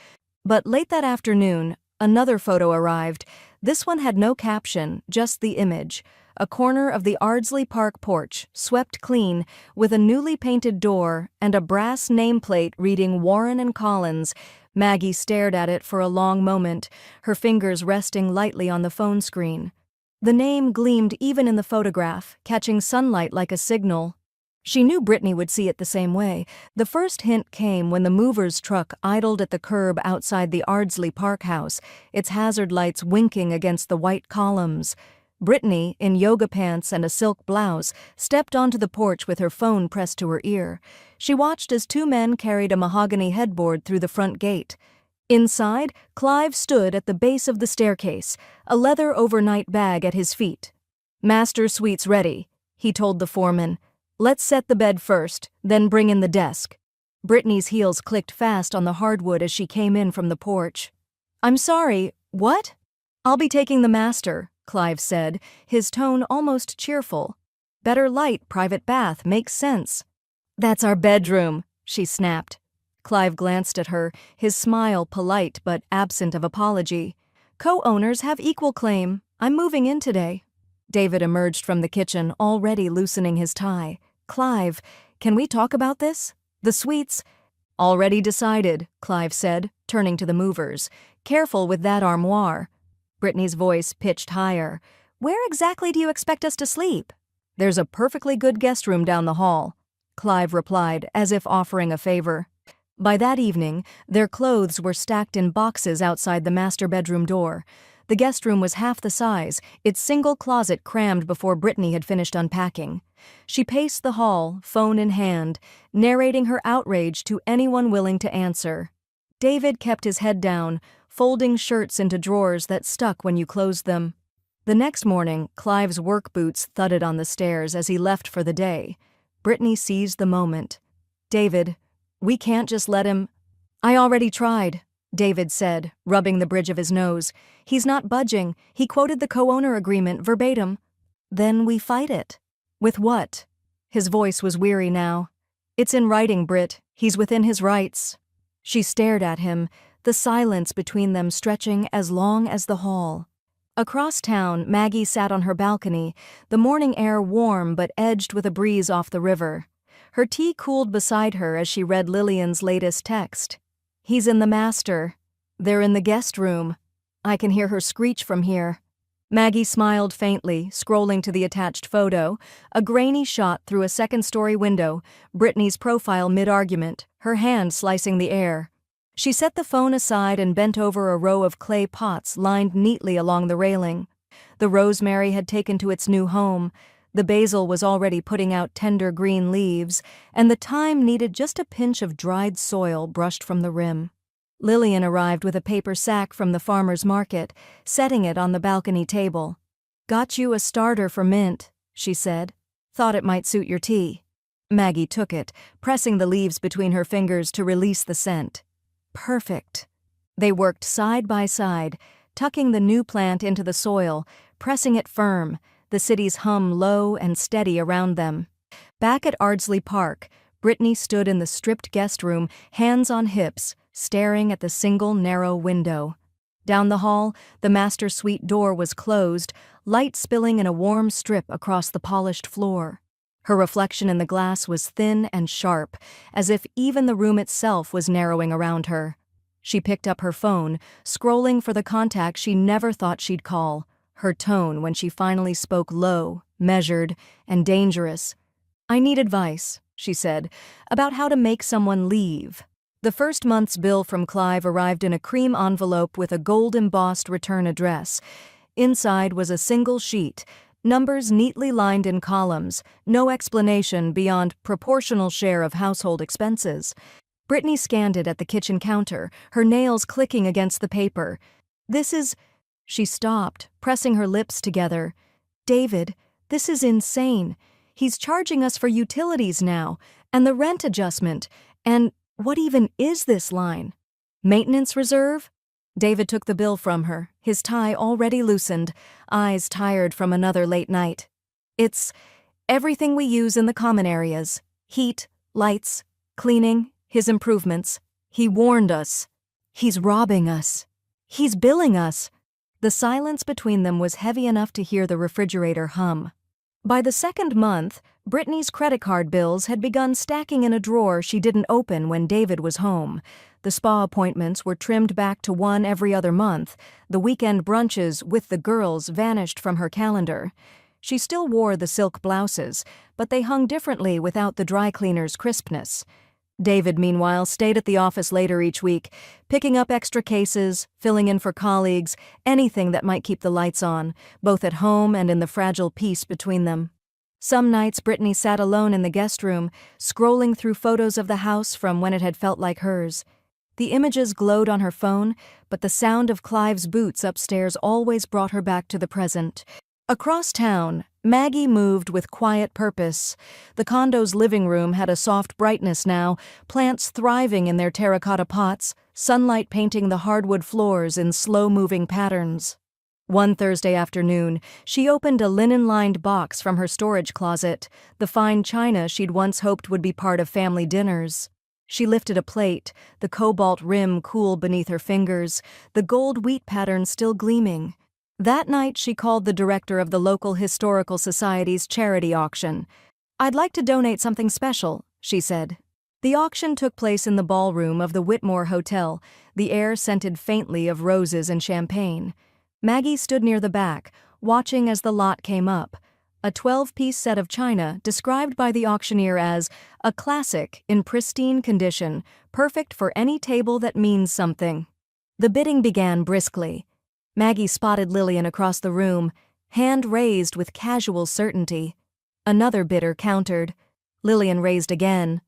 But late that afternoon, another photo arrived. This one had no caption, just the image. A corner of the Ardsley Park porch, swept clean, with a newly painted door and a brass nameplate reading Warren and Collins. Maggie stared at it for a long moment, her fingers resting lightly on the phone screen. The name gleamed even in the photograph, catching sunlight like a signal. She knew Brittany would see it the same way. The first hint came when the mover's truck idled at the curb outside the Ardsley Park house, its hazard lights winking against the white columns. Brittany, in yoga pants and a silk blouse, stepped onto the porch with her phone pressed to her ear. She watched as 2 men carried a mahogany headboard through the front gate. Inside, Clive stood at the base of the staircase, a leather overnight bag at his feet. "Master suite's ready," he told the foreman. "Let's set the bed first, then bring in the desk." Brittany's heels clicked fast on the hardwood as she came in from the porch. "I'm sorry, what?" "I'll be taking the master," Clive said, his tone almost cheerful. "Better light, private bath, makes sense." "That's our bedroom," she snapped. Clive glanced at her, his smile polite but absent of apology. "Co-owners have equal claim. I'm moving in today." David emerged from the kitchen, already loosening his tie. "Clive, can we talk about this? The suites—" "Already decided," Clive said, turning to the movers. "Careful with that armoire." Brittany's voice pitched higher. "Where exactly do you expect us to sleep?" "There's a perfectly good guest room down the hall," Clive replied, as if offering a favor. By that evening, their clothes were stacked in boxes outside the master bedroom door. The guest room was half the size, its single closet crammed before Brittany had finished unpacking. She paced the hall, phone in hand, narrating her outrage to anyone willing to answer. David kept his head down, folding shirts into drawers that stuck when you closed them. The next morning, Clive's work boots thudded on the stairs as he left for the day. Brittany seized the moment. "David, we can't just let him—" "I already tried," David said, rubbing the bridge of his nose. "He's not budging. He quoted the co-owner agreement verbatim." "Then we fight it." "With what?" His voice was weary now. "It's in writing, Britt. He's within his rights." She stared at him, the silence between them stretching as long as the hall. Across town, Maggie sat on her balcony, the morning air warm but edged with a breeze off the river. Her tea cooled beside her as she read Lillian's latest text. "He's in the master. They're in the guest room. I can hear her screech from here." Maggie smiled faintly, scrolling to the attached photo, a grainy shot through a second-story window, Brittany's profile mid-argument, her hand slicing the air. She set the phone aside and bent over a row of clay pots lined neatly along the railing. The rosemary had taken to its new home, the basil was already putting out tender green leaves, and the thyme needed just a pinch of dried soil brushed from the rim. Lillian arrived with a paper sack from the farmer's market, setting it on the balcony table. "Got you a starter for mint," she said. "Thought it might suit your tea." Maggie took it, pressing the leaves between her fingers to release the scent. Perfect. They worked side by side, tucking the new plant into the soil, pressing it firm, the city's hum low and steady around them. Back at Ardsley Park, Brittany stood in the stripped guest room, hands on hips, staring at the single narrow window. Down the hall, the master suite door was closed, light spilling in a warm strip across the polished floor. Her reflection in the glass was thin and sharp, as if even the room itself was narrowing around her. She picked up her phone, scrolling for the contact she never thought she'd call, her tone when she finally spoke low, measured, and dangerous. "I need advice," she said, "about how to make someone leave." The first month's bill from Clive arrived in a cream envelope with a gold-embossed return address. Inside was a single sheet, numbers neatly lined in columns, no explanation beyond proportional share of household expenses. Brittany scanned it at the kitchen counter, her nails clicking against the paper. "This is—" She stopped, pressing her lips together. "David, this is insane. He's charging us for utilities now, and the rent adjustment, and what even is this line? Maintenance reserve?" David took the bill from her, his tie already loosened, eyes tired from another late night. "It's everything we use in the common areas. Heat, lights, cleaning, his improvements. He warned us. He's robbing us. He's billing us." The silence between them was heavy enough to hear the refrigerator hum. By the second month, Brittany's credit card bills had begun stacking in a drawer she didn't open when David was home. The spa appointments were trimmed back to one every other month. The weekend brunches with the girls vanished from her calendar. She still wore the silk blouses, but they hung differently without the dry cleaner's crispness. David, meanwhile, stayed at the office later each week, picking up extra cases, filling in for colleagues, anything that might keep the lights on, both at home and in the fragile peace between them. Some nights Brittany sat alone in the guest room, scrolling through photos of the house from when it had felt like hers. The images glowed on her phone, but the sound of Clive's boots upstairs always brought her back to the present. Across town, Maggie moved with quiet purpose. The condo's living room had a soft brightness now, plants thriving in their terracotta pots, sunlight painting the hardwood floors in slow-moving patterns. One Thursday afternoon, she opened a linen-lined box from her storage closet, the fine china she'd once hoped would be part of family dinners. She lifted a plate, the cobalt rim cool beneath her fingers, the gold wheat pattern still gleaming. That night she called the director of the local historical society's charity auction. "I'd like to donate something special," she said. The auction took place in the ballroom of the Whitmore Hotel, the air scented faintly of roses and champagne. Maggie stood near the back, watching as the lot came up. A 12-piece set of china described by the auctioneer as a classic in pristine condition, perfect for any table that means something. The bidding began briskly. Maggie spotted Lillian across the room, hand raised with casual certainty. Another bidder countered. Lillian raised again.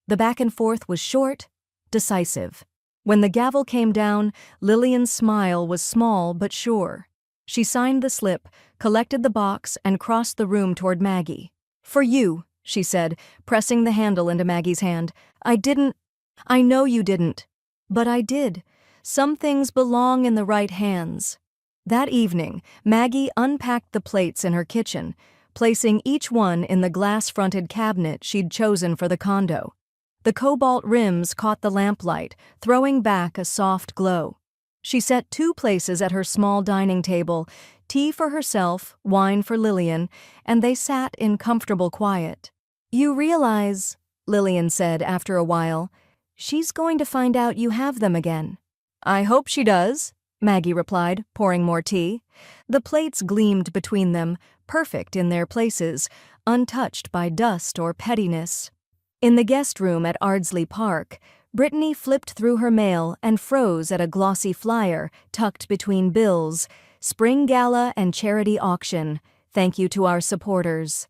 The back and forth was short, decisive. When the gavel came down, Lillian's smile was small but sure. She signed the slip, collected the box, and crossed the room toward Maggie. "For you," she said, pressing the handle into Maggie's hand. I know you didn't. But I did. Some things belong in the right hands." That evening, Maggie unpacked the plates in her kitchen, placing each one in the glass-fronted cabinet she'd chosen for the condo. The cobalt rims caught the lamplight, throwing back a soft glow. She set 2 places at her small dining table, tea for herself, wine for Lillian, and they sat in comfortable quiet. "You realize," Lillian said after a while, "she's going to find out you have them again." "I hope she does," Maggie replied, pouring more tea. The plates gleamed between them, perfect in their places, untouched by dust or pettiness. In the guest room at Ardsley Park, Brittany flipped through her mail and froze at a glossy flyer tucked between bills, "Spring Gala and Charity Auction. Thank you to our supporters."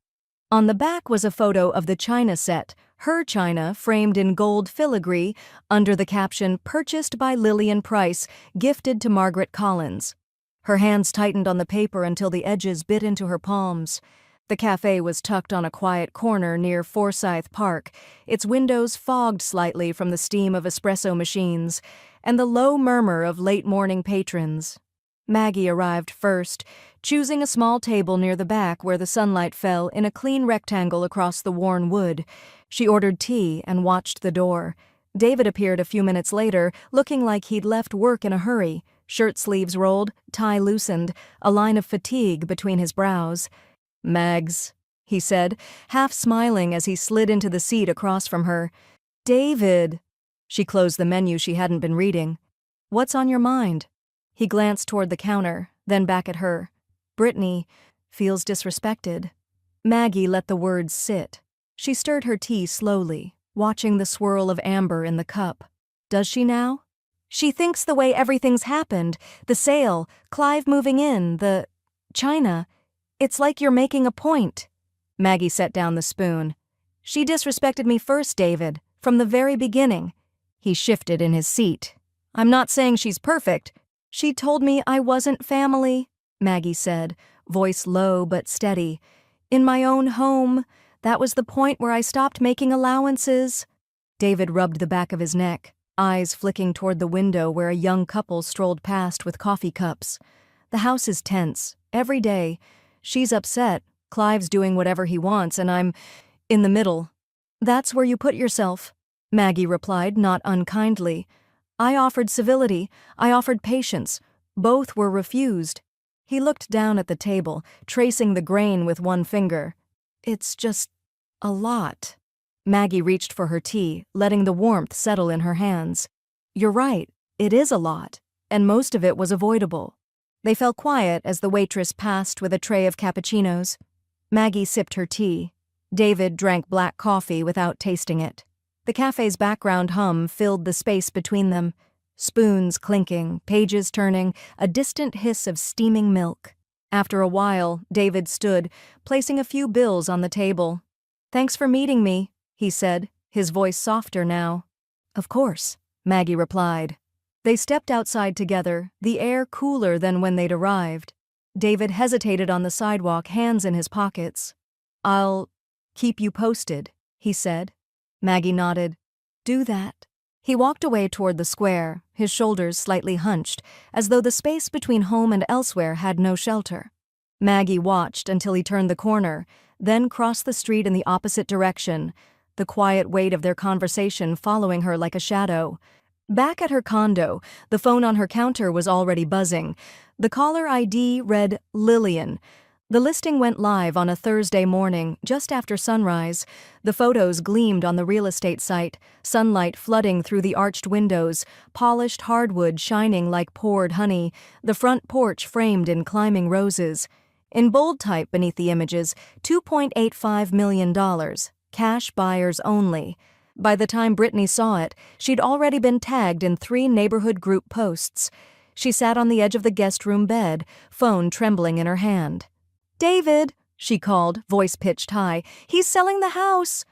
On the back was a photo of the china set, her china framed in gold filigree, under the caption, "Purchased by Lillian Price, gifted to Margaret Collins." Her hands tightened on the paper until the edges bit into her palms. The cafe was tucked on a quiet corner near Forsyth Park, its windows fogged slightly from the steam of espresso machines and the low murmur of late-morning patrons. Maggie arrived first, choosing a small table near the back where the sunlight fell in a clean rectangle across the worn wood. She ordered tea and watched the door. David appeared a few minutes later, looking like he'd left work in a hurry, shirt sleeves rolled, tie loosened, a line of fatigue between his brows. "Mags," he said, half smiling as he slid into the seat across from her. "David." She closed the menu she hadn't been reading. "What's on your mind?" He glanced toward the counter, then back at her. "Brittany feels disrespected." Maggie let the words sit. She stirred her tea slowly, watching the swirl of amber in the cup. "Does she now?" "She thinks the way everything's happened, the sale, Clive moving in, the China. It's like you're making a point." Maggie set down the spoon. "She disrespected me first, David, from the very beginning." He shifted in his seat. "I'm not saying she's perfect." "She told me I wasn't family," Maggie said, voice low but steady. "In my own home. That was the point where I stopped making allowances." David rubbed the back of his neck, eyes flicking toward the window where a young couple strolled past with coffee cups. "The house is tense, every day. She's upset, Clive's doing whatever he wants, and I'm in the middle." "That's where you put yourself," Maggie replied, not unkindly. "I offered civility, I offered patience. Both were refused." He looked down at the table, tracing the grain with one finger. "It's just a lot." Maggie reached for her tea, letting the warmth settle in her hands. "You're right, it is a lot, and most of it was avoidable." They fell quiet as the waitress passed with a tray of cappuccinos. Maggie sipped her tea. David drank black coffee without tasting it. The cafe's background hum filled the space between them. Spoons clinking, pages turning, a distant hiss of steaming milk. After a while, David stood, placing a few bills on the table. "Thanks for meeting me," he said, his voice softer now. "Of course," Maggie replied. They stepped outside together, the air cooler than when they'd arrived. David hesitated on the sidewalk, hands in his pockets. "I'll keep you posted," he said. Maggie nodded. "Do that." He walked away toward the square, his shoulders slightly hunched, as though the space between home and elsewhere had no shelter. Maggie watched until he turned the corner, then crossed the street in the opposite direction, the quiet weight of their conversation following her like a shadow. Back at her condo, the phone on her counter was already buzzing. The caller ID read Lillian. The listing went live on a Thursday morning, just after sunrise. The photos gleamed on the real estate site, sunlight flooding through the arched windows, polished hardwood shining like poured honey, the front porch framed in climbing roses. In bold type beneath the images, $2.85 million, cash buyers only. By the time Brittany saw it, she'd already been tagged in 3 neighborhood group posts. She sat on the edge of the guest room bed, phone trembling in her hand. "David," she called, voice pitched high, "he's selling the house."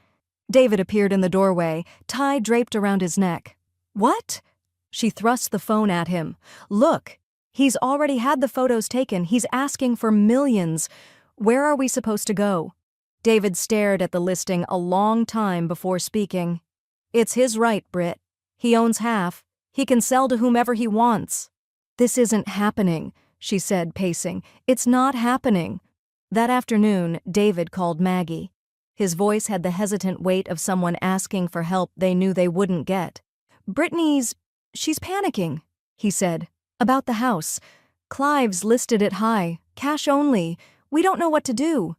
David appeared in the doorway, tie draped around his neck. "What?" She thrust the phone at him. "Look, he's already had the photos taken. He's asking for millions. Where are we supposed to go?" David stared at the listing a long time before speaking. "It's his right, Britt. He owns half. He can sell to whomever he wants." "This isn't happening," she said, pacing. "It's not happening." That afternoon, David called Maggie. His voice had the hesitant weight of someone asking for help they knew they wouldn't get. She's panicking, he said. About the house. Clive's listed it high, cash only. We don't know what to do.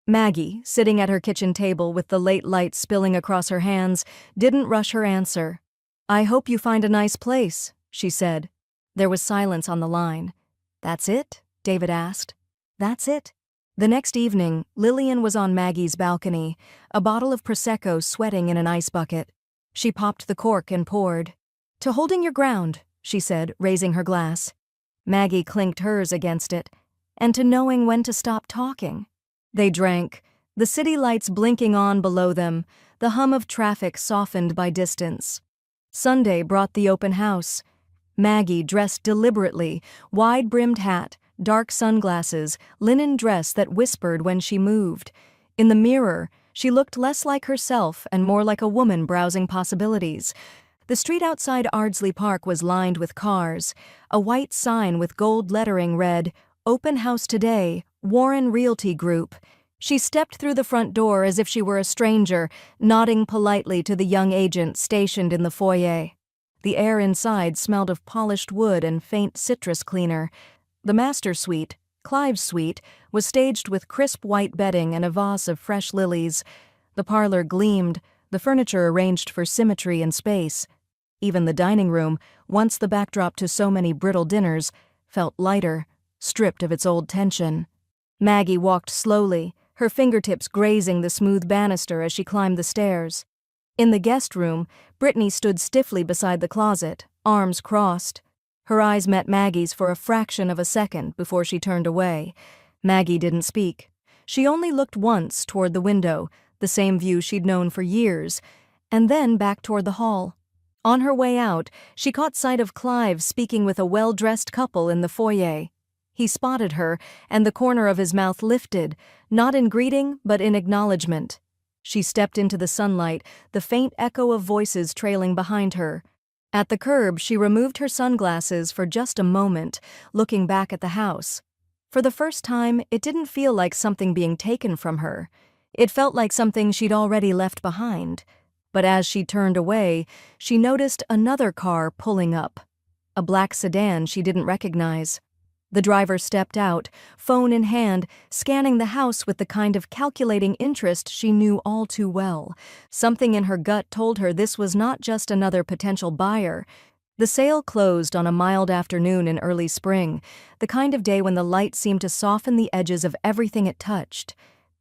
Maggie, sitting at her kitchen table with the late light spilling across her hands, didn't rush her answer. I hope you find a nice place, she said. There was silence on the line. That's it? David asked. That's it. The next evening, Lillian was on Maggie's balcony, a bottle of Prosecco sweating in an ice bucket. She popped the cork and poured. To holding your ground, she said, raising her glass. Maggie clinked hers against it. And to knowing when to stop talking. They drank, the city lights blinking on below them, the hum of traffic softened by distance. Sunday brought the open house. Maggie dressed deliberately, wide-brimmed hat, dark sunglasses, linen dress that whispered when she moved. In the mirror, she looked less like herself and more like a woman browsing possibilities. The street outside Ardsley Park was lined with cars. A white sign with gold lettering read, Open House Today, Warren Realty Group. She stepped through the front door as if she were a stranger, nodding politely to the young agent stationed in the foyer. The air inside smelled of polished wood and faint citrus cleaner. The master suite, Clive's suite, was staged with crisp white bedding and a vase of fresh lilies. The parlor gleamed, the furniture arranged for symmetry and space. Even the dining room, once the backdrop to so many brittle dinners, felt lighter, stripped of its old tension. Maggie walked slowly, her fingertips grazing the smooth banister as she climbed the stairs. In the guest room, Brittany stood stiffly beside the closet, arms crossed. Her eyes met Maggie's for a fraction of a second before she turned away. Maggie didn't speak. She only looked once toward the window, the same view she'd known for years, and then back toward the hall. On her way out, she caught sight of Clive speaking with a well-dressed couple in the foyer. He spotted her, and the corner of his mouth lifted, not in greeting, but in acknowledgement. She stepped into the sunlight, the faint echo of voices trailing behind her. At the curb, she removed her sunglasses for just a moment, looking back at the house. For the first time, it didn't feel like something being taken from her. It felt like something she'd already left behind. But as she turned away, she noticed another car pulling up. A black sedan she didn't recognize. The driver stepped out, phone in hand, scanning the house with the kind of calculating interest she knew all too well. Something in her gut told her this was not just another potential buyer. The sale closed on a mild afternoon in early spring, the kind of day when the light seemed to soften the edges of everything it touched.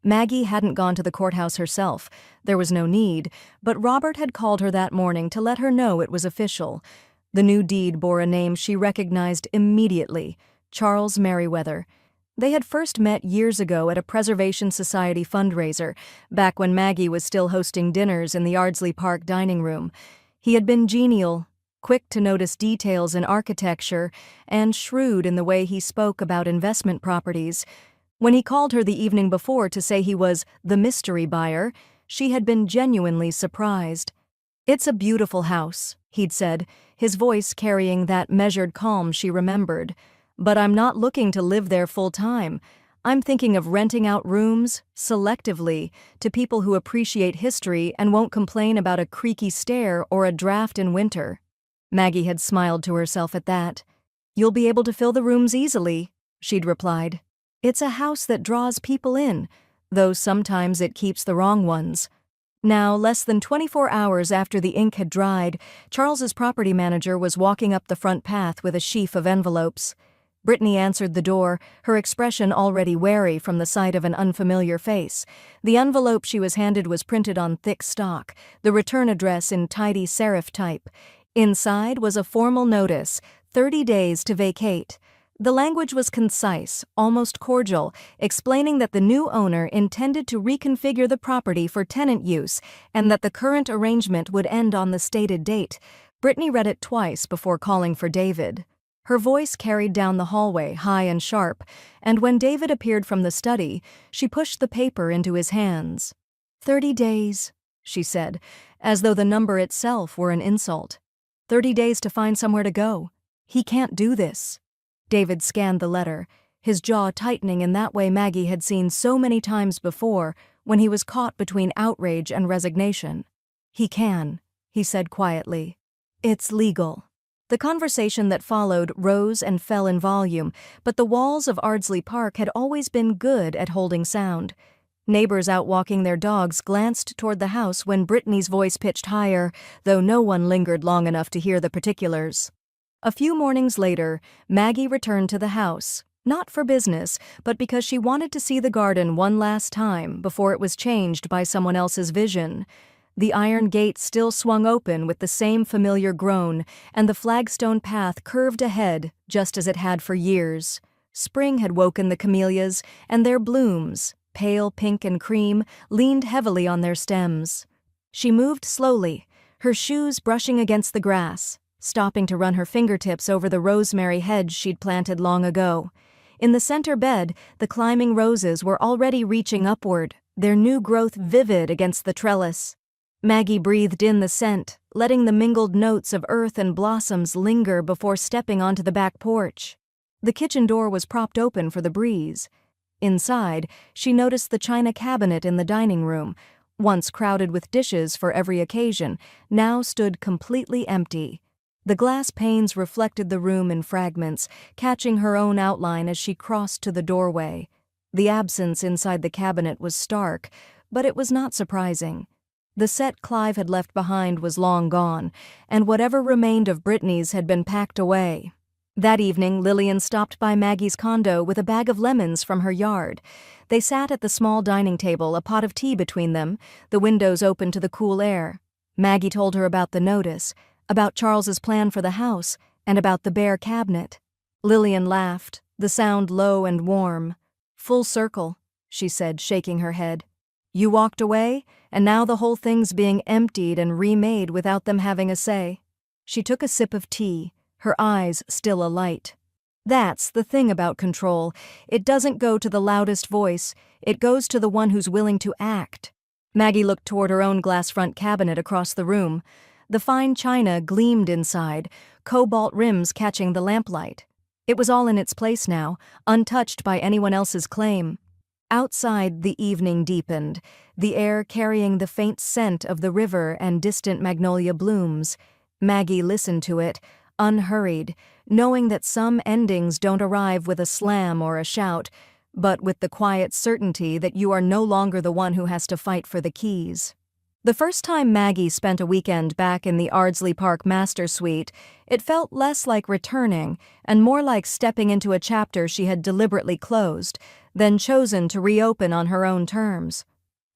Maggie hadn't gone to the courthouse herself. There was no need, but Robert had called her that morning to let her know it was official. The new deed bore a name she recognized immediately. Charles Merriweather. They had first met years ago at a Preservation Society fundraiser, back when Maggie was still hosting dinners in the Ardsley Park dining room. He had been genial, quick to notice details in architecture, and shrewd in the way he spoke about investment properties. When he called her the evening before to say he was the mystery buyer, she had been genuinely surprised. It's a beautiful house, he'd said, his voice carrying that measured calm she remembered. But I'm not looking to live there full-time. I'm thinking of renting out rooms, selectively, to people who appreciate history and won't complain about a creaky stair or a draft in winter. Maggie had smiled to herself at that. You'll be able to fill the rooms easily, she'd replied. It's a house that draws people in, though sometimes it keeps the wrong ones. Now, less than 24 hours after the ink had dried, Charles's property manager was walking up the front path with a sheaf of envelopes. Brittany answered the door, her expression already wary from the sight of an unfamiliar face. The envelope she was handed was printed on thick stock, the return address in tidy serif type. Inside was a formal notice, 30 days to vacate. The language was concise, almost cordial, explaining that the new owner intended to reconfigure the property for tenant use and that the current arrangement would end on the stated date. Brittany read it twice before calling for David. Her voice carried down the hallway, high and sharp, and when David appeared from the study, she pushed the paper into his hands. 30 days, she said, as though the number itself were an insult. 30 days to find somewhere to go. He can't do this. David scanned the letter. his jaw tightening in that way Maggie had seen so many times before when he was caught between outrage and resignation. "He can," he said quietly. "It's legal." The conversation that followed rose and fell in volume, but the walls of Ardsley Park had always been good at holding sound. Neighbors out walking their dogs glanced toward the house when Brittany's voice pitched higher, though no one lingered long enough to hear the particulars. A few mornings later, Maggie returned to the house, not for business, but because she wanted to see the garden one last time before it was changed by someone else's vision. The iron gate still swung open with the same familiar groan, and the flagstone path curved ahead just as it had for years. Spring had woken the camellias, and their blooms, pale pink and cream, leaned heavily on their stems. She moved slowly, her shoes brushing against the grass, stopping to run her fingertips over the rosemary hedge she'd planted long ago. In the center bed, the climbing roses were already reaching upward, their new growth vivid against the trellis. Maggie breathed in the scent, letting the mingled notes of earth and blossoms linger before stepping onto the back porch. The kitchen door was propped open for the breeze. Inside, she noticed the china cabinet in the dining room, once crowded with dishes for every occasion, now stood completely empty. The glass panes reflected the room in fragments, catching her own outline as she crossed to the doorway. The absence inside the cabinet was stark, but it was not surprising. The set Clive had left behind was long gone, and whatever remained of Brittany's had been packed away. That evening, Lillian stopped by Maggie's condo with a bag of lemons from her yard. They sat at the small dining table, a pot of tea between them, the windows open to the cool air. Maggie told her about the notice, about Charles's plan for the house, and about the bare cabinet. Lillian laughed, the sound low and warm. "Full circle," she said, shaking her head. "You walked away, and now the whole thing's being emptied and remade without them having a say." She took a sip of tea, her eyes still alight. "That's the thing about control. It doesn't go to the loudest voice, it goes to the one who's willing to act." Maggie looked toward her own glass front cabinet across the room. The fine china gleamed inside, cobalt rims catching the lamplight. It was all in its place now, untouched by anyone else's claim. Outside, the evening deepened, the air carrying the faint scent of the river and distant magnolia blooms. Maggie listened to it, unhurried, knowing that some endings don't arrive with a slam or a shout, but with the quiet certainty that you are no longer the one who has to fight for the keys. The first time Maggie spent a weekend back in the Ardsley Park Master Suite, it felt less like returning and more like stepping into a chapter she had deliberately closed, then chosen to reopen on her own terms.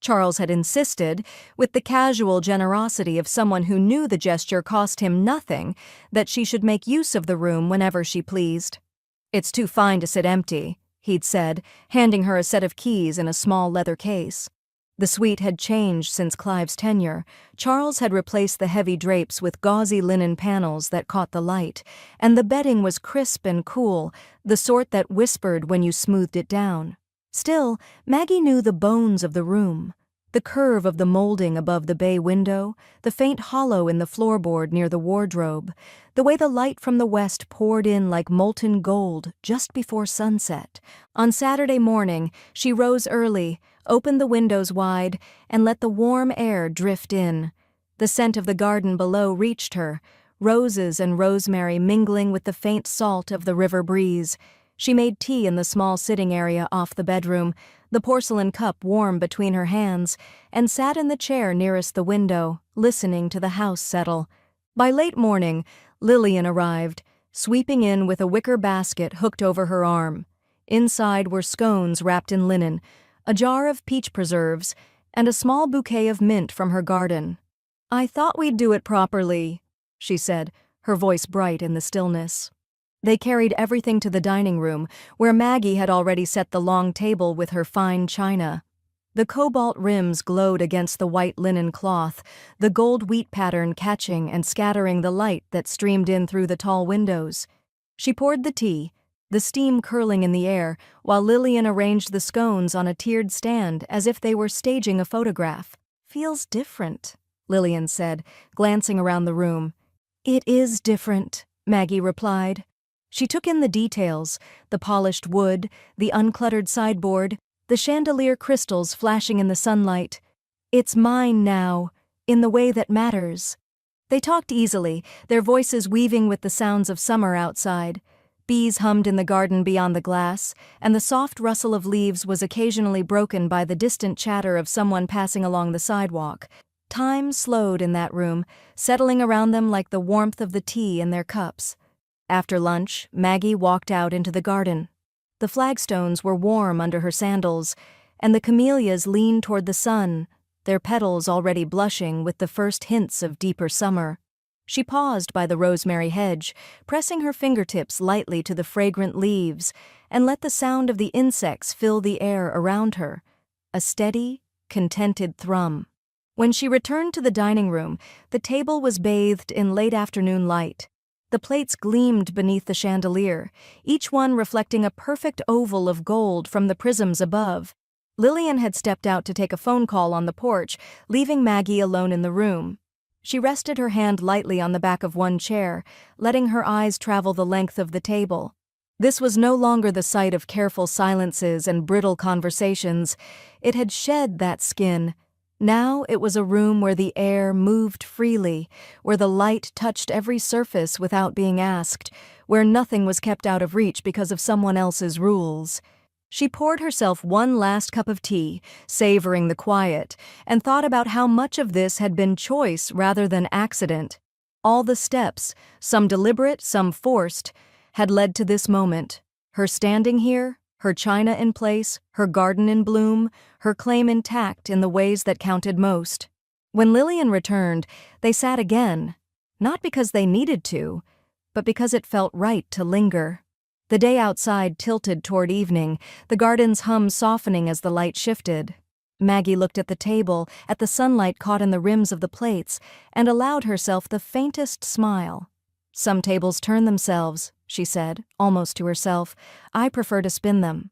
Charles had insisted, with the casual generosity of someone who knew the gesture cost him nothing, that she should make use of the room whenever she pleased. "It's too fine to sit empty," he'd said, handing her a set of keys in a small leather case. The suite had changed since Clive's tenure. Charles had replaced the heavy drapes with gauzy linen panels that caught the light, and the bedding was crisp and cool, the sort that whispered when you smoothed it down. Still, Maggie knew the bones of the room. The curve of the molding above the bay window, the faint hollow in the floorboard near the wardrobe, the way the light from the west poured in like molten gold just before sunset. On Saturday morning, she rose early, opened the windows wide, and let the warm air drift in. The scent of the garden below reached her, roses and rosemary mingling with the faint salt of the river breeze. She made tea in the small sitting area off the bedroom, the porcelain cup warm between her hands, and sat in the chair nearest the window, listening to the house settle. By late morning, Lillian arrived, sweeping in with a wicker basket hooked over her arm. Inside were scones wrapped in linen, a jar of peach preserves, and a small bouquet of mint from her garden. "I thought we'd do it properly," she said, her voice bright in the stillness. They carried everything to the dining room, where Maggie had already set the long table with her fine china. The cobalt rims glowed against the white linen cloth, the gold wheat pattern catching and scattering the light that streamed in through the tall windows. She poured the tea, the steam curling in the air, while Lillian arranged the scones on a tiered stand as if they were staging a photograph. "Feels different," Lillian said, glancing around the room. "It is different," Maggie replied. She took in the details, the polished wood, the uncluttered sideboard, the chandelier crystals flashing in the sunlight. It's mine now, in the way that matters. They talked easily, their voices weaving with the sounds of summer outside. Bees hummed in the garden beyond the glass, and the soft rustle of leaves was occasionally broken by the distant chatter of someone passing along the sidewalk. Time slowed in that room, settling around them like the warmth of the tea in their cups. After lunch, Maggie walked out into the garden. The flagstones were warm under her sandals, and the camellias leaned toward the sun, their petals already blushing with the first hints of deeper summer. She paused by the rosemary hedge, pressing her fingertips lightly to the fragrant leaves, and let the sound of the insects fill the air around her, a steady, contented thrum. When she returned to the dining room, the table was bathed in late afternoon light. The plates gleamed beneath the chandelier, each one reflecting a perfect oval of gold from the prisms above. Lillian had stepped out to take a phone call on the porch, leaving Maggie alone in the room. She rested her hand lightly on the back of one chair, letting her eyes travel the length of the table. This was no longer the site of careful silences and brittle conversations. It had shed that skin. Now it was a room where the air moved freely, where the light touched every surface without being asked, where nothing was kept out of reach because of someone else's rules. She poured herself one last cup of tea, savoring the quiet, and thought about how much of this had been choice rather than accident. All the steps, some deliberate, some forced, had led to this moment. Her standing here, her china in place, her garden in bloom, her claim intact in the ways that counted most. When Lillian returned, they sat again, not because they needed to, but because it felt right to linger. The day outside tilted toward evening, the garden's hum softening as the light shifted. Maggie looked at the table, at the sunlight caught in the rims of the plates, and allowed herself the faintest smile. "Some tables turn themselves," she said, almost to herself. "I prefer to spin them."